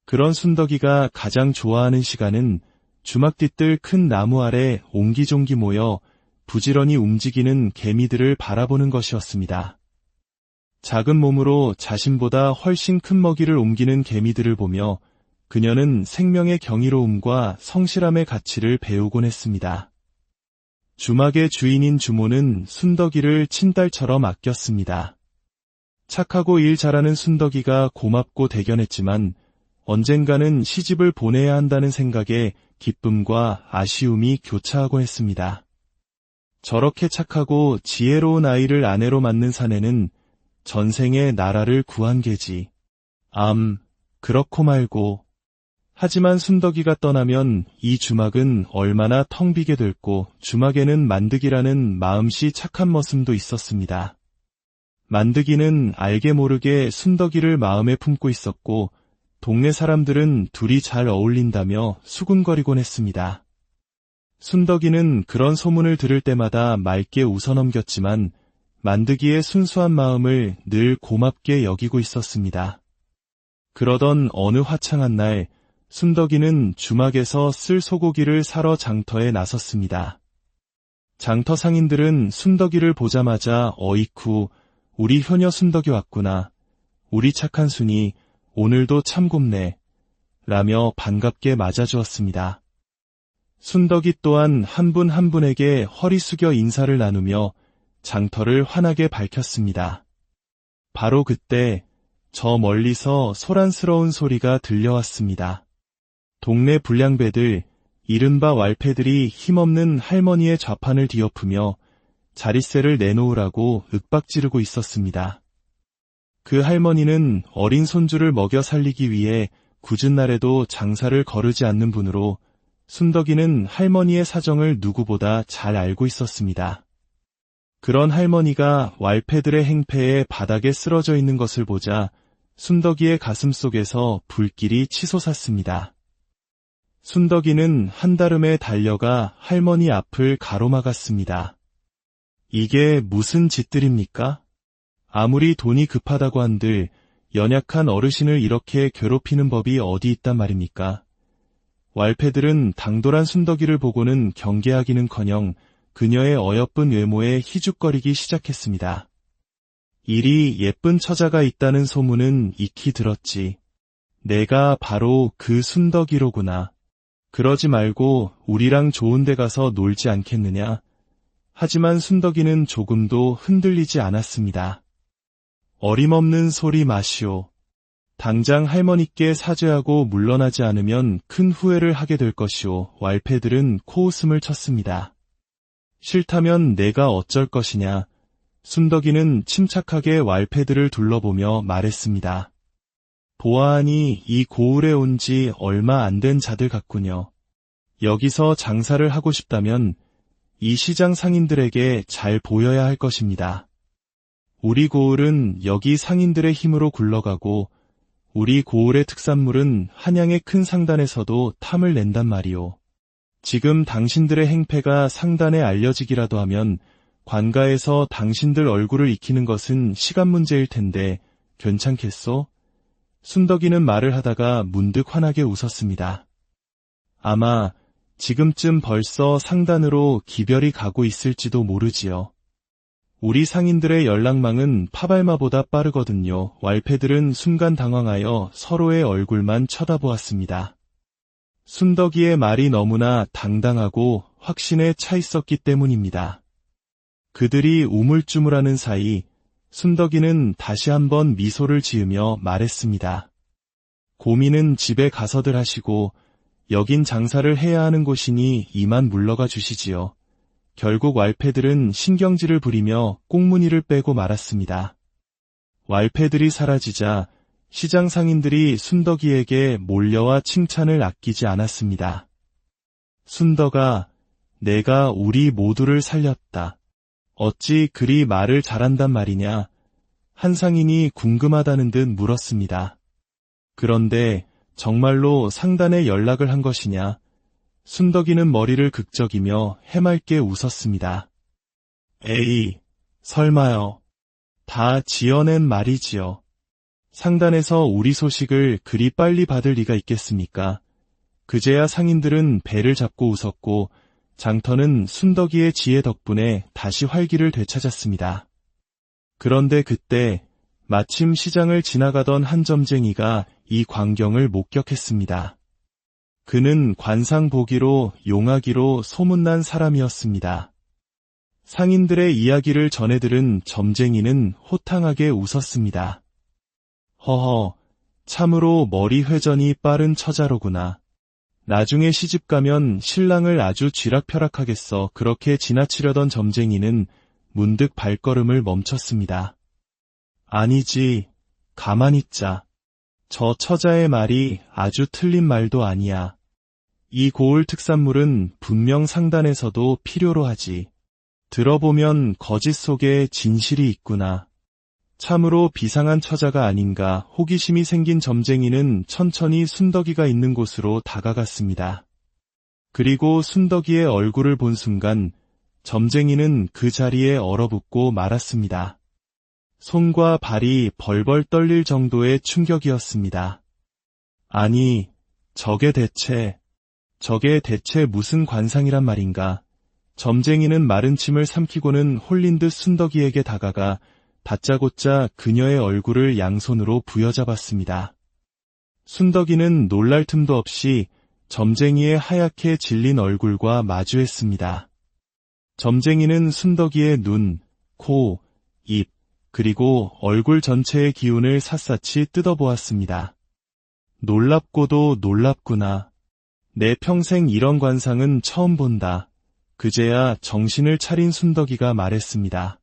그런 순덕이가 가장 좋아하는 시간은 주막 뒤뜰 큰 나무 아래 옹기종기 모여 부지런히 움직이는 개미들을 바라보는 것이었습니다. 작은 몸으로 자신보다 훨씬 큰 먹이를 옮기는 개미들을 보며 그녀는 생명의 경이로움과 성실함의 가치를 배우곤 했습니다. 주막의 주인인 주모는 순덕이를 친딸처럼 아꼈습니다. 착하고 일 잘하는 순덕이가 고맙고 대견했지만 언젠가는 시집을 보내야 한다는 생각에 기쁨과 아쉬움이 교차하곤 했습니다. 저렇게 착하고 지혜로운 아이를 아내로 맞는 사내는 전생에 나라를 구한 게지. 그렇고 말고. 하지만 순덕이가 떠나면 이 주막은 얼마나 텅 비게 됐고 주막에는 만득이라는 마음씨 착한 머슴도 있었습니다. 만득이는 알게 모르게 순덕이를 마음에 품고 있었고 동네 사람들은 둘이 잘 어울린다며 수군거리곤 했습니다. 순덕이는 그런 소문을 들을 때마다 맑게 웃어넘겼지만 만득이의 순수한 마음을 늘 고맙게 여기고 있었습니다. 그러던 어느 화창한 날 순덕이는 주막에서 쓸 소고기를 사러 장터에 나섰습니다. 장터 상인들은 순덕이를 보자마자 어이쿠 우리 효녀 순덕이 왔구나. 우리 착한 순이 오늘도 참 곱네. 라며 반갑게 맞아주었습니다. 순덕이 또한 한 분 한 분에게 허리 숙여 인사를 나누며 장터를 환하게 밝혔습니다. 바로 그때 저 멀리서 소란스러운 소리가 들려왔습니다. 동네 불량배들, 이른바 왈패들이 힘없는 할머니의 좌판을 뒤엎으며 자릿세를 내놓으라고 윽박지르고 있었습니다. 그 할머니는 어린 손주를 먹여 살리기 위해 굳은 날에도 장사를 거르지 않는 분으로 순덕이는 할머니의 사정을 누구보다 잘 알고 있었습니다. 그런 할머니가 왈패들의 행패에 바닥에 쓰러져 있는 것을 보자 순덕이의 가슴 속에서 불길이 치솟았습니다. 순덕이는 한달음에 달려가 할머니 앞을 가로막았습니다. 이게 무슨 짓들입니까? 아무리 돈이 급하다고 한들 연약한 어르신을 이렇게 괴롭히는 법이 어디 있단 말입니까? 왈패들은 당돌한 순덕이를 보고는 경계하기는커녕 그녀의 어여쁜 외모에 희죽거리기 시작했습니다. 이리 예쁜 처자가 있다는 소문은 익히 들었지. 내가 바로 그 순덕이로구나. 그러지 말고 우리랑 좋은 데 가서 놀지 않겠느냐? 하지만 순덕이는 조금도 흔들리지 않았습니다. 어림없는 소리 마시오. 당장 할머니께 사죄하고 물러나지 않으면 큰 후회를 하게 될 것이오. 왈패들은 코웃음을 쳤습니다. 싫다면 내가 어쩔 것이냐. 순덕이는 침착하게 왈패들을 둘러보며 말했습니다. 보아하니 이 고을에 온 지 얼마 안 된 자들 같군요. 여기서 장사를 하고 싶다면 이 시장 상인들에게 잘 보여야 할 것입니다. 우리 고을은 여기 상인들의 힘으로 굴러가고 우리 고을의 특산물은 한양의 큰 상단에서도 탐을 낸단 말이오. 지금 당신들의 행패가 상단에 알려지기라도 하면 관가에서 당신들 얼굴을 익히는 것은 시간 문제일 텐데 괜찮겠소? 순덕이는 말을 하다가 문득 환하게 웃었습니다. 아마 지금쯤 벌써 상단으로 기별이 가고 있을지도 모르지요. 우리 상인들의 연락망은 파발마보다 빠르거든요. 왈패들은 순간 당황하여 서로의 얼굴만 쳐다보았습니다. 순덕이의 말이 너무나 당당하고 확신에 차 있었기 때문입니다. 그들이 우물쭈물하는 사이 순덕이는 다시 한번 미소를 지으며 말했습니다. 고민은 집에 가서들 하시고 여긴 장사를 해야 하는 곳이니 이만 물러가 주시지요. 결국 왈패들은 신경질을 부리며 꽁무니를 빼고 말았습니다. 왈패들이 사라지자 시장 상인들이 순덕이에게 몰려와 칭찬을 아끼지 않았습니다. 순덕아, 내가 우리 모두를 살렸다. 어찌 그리 말을 잘한단 말이냐? 한 상인이 궁금하다는 듯 물었습니다. 그런데 정말로 상단에 연락을 한 것이냐? 순덕이는 머리를 극적이며 해맑게 웃었습니다. 에이, 설마요. 다 지어낸 말이지요. 상단에서 우리 소식을 그리 빨리 받을 리가 있겠습니까? 그제야 상인들은 배를 잡고 웃었고 장터는 순덕이의 지혜 덕분에 다시 활기를 되찾았습니다. 그런데 그때 마침 시장을 지나가던 한 점쟁이가 이 광경을 목격했습니다. 그는 관상보기로 용하기로 소문난 사람이었습니다. 상인들의 이야기를 전해 들은 점쟁이는 호탕하게 웃었습니다. 허허, 참으로 머리 회전이 빠른 처자로구나. 나중에 시집가면 신랑을 아주 쥐락펴락하겠어. 그렇게 지나치려던 점쟁이는 문득 발걸음을 멈췄습니다. 아니지, 가만히 있자. 저 처자의 말이 아주 틀린 말도 아니야. 이 고을 특산물은 분명 상단에서도 필요로 하지. 들어보면 거짓 속에 진실이 있구나. 참으로 비상한 처자가 아닌가. 호기심이 생긴 점쟁이는 천천히 순덕이가 있는 곳으로 다가갔습니다. 그리고 순덕이의 얼굴을 본 순간 점쟁이는 그 자리에 얼어붙고 말았습니다. 손과 발이 벌벌 떨릴 정도의 충격이었습니다. 아니, 저게 대체 무슨 관상이란 말인가. 점쟁이는 마른 침을 삼키고는 홀린 듯 순덕이에게 다가가 다짜고짜 그녀의 얼굴을 양손으로 부여잡았습니다. 순덕이는 놀랄 틈도 없이 점쟁이의 하얗게 질린 얼굴과 마주했습니다. 점쟁이는 순덕이의 눈, 코, 입, 그리고 얼굴 전체의 기운을 샅샅이 뜯어보았습니다. 놀랍고도 놀랍구나. 내 평생 이런 관상은 처음 본다. 그제야 정신을 차린 순덕이가 말했습니다.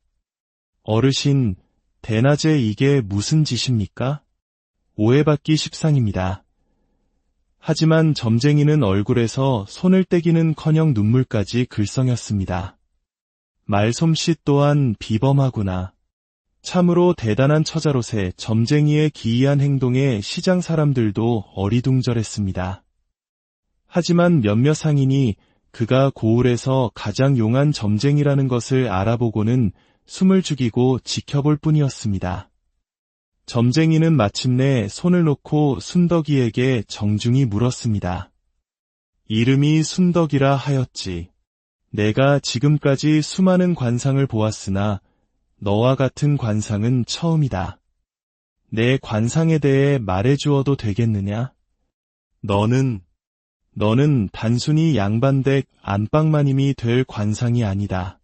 어르신, 대낮에 이게 무슨 짓입니까? 오해받기 십상입니다. 하지만 점쟁이는 얼굴에서 손을 떼기는커녕 눈물까지 글썽였습니다. 말솜씨 또한 비범하구나. 참으로 대단한 처자로세. 점쟁이의 기이한 행동에 시장 사람들도 어리둥절했습니다. 하지만 몇몇 상인이 그가 고을에서 가장 용한 점쟁이라는 것을 알아보고는 숨을 죽이고 지켜볼 뿐이었습니다. 점쟁이는 마침내 손을 놓고 순덕이에게 정중히 물었습니다. 이름이 순덕이라 하였지. 내가 지금까지 수많은 관상을 보았으나 너와 같은 관상은 처음이다. 내 관상에 대해 말해주어도 되겠느냐? 너는 단순히 양반댁 안방마님이 될 관상이 아니다.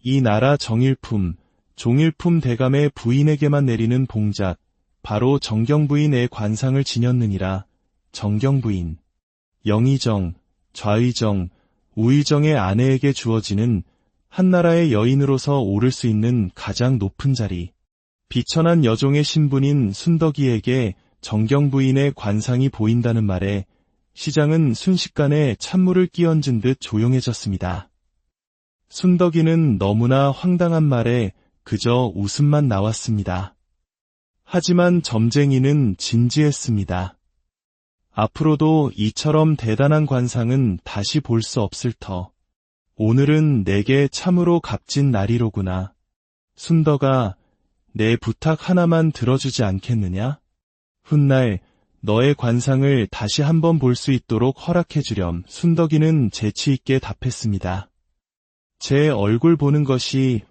이 나라 정일품, 종일품 대감의 부인에게만 내리는 봉작, 바로 정경부인의 관상을 지녔느니라. 정경부인, 영의정, 좌의정, 우의정의 아내에게 주어지는 한나라의 여인으로서 오를 수 있는 가장 높은 자리. 비천한 여종의 신분인 순덕이에게 정경부인의 관상이 보인다는 말에 시장은 순식간에 찬물을 끼얹은 듯 조용해졌습니다. 순덕이는 너무나 황당한 말에 그저 웃음만 나왔습니다. 하지만 점쟁이는 진지했습니다. 앞으로도 이처럼 대단한 관상은 다시 볼 수 없을 터. 오늘은 내게 참으로 값진 날이로구나. 순덕아, 내 부탁 하나만 들어주지 않겠느냐? 훗날 너의 관상을 다시 한번 볼 수 있도록 허락해주렴. 순덕이는 재치 있게 답했습니다. 제 얼굴 보는 것이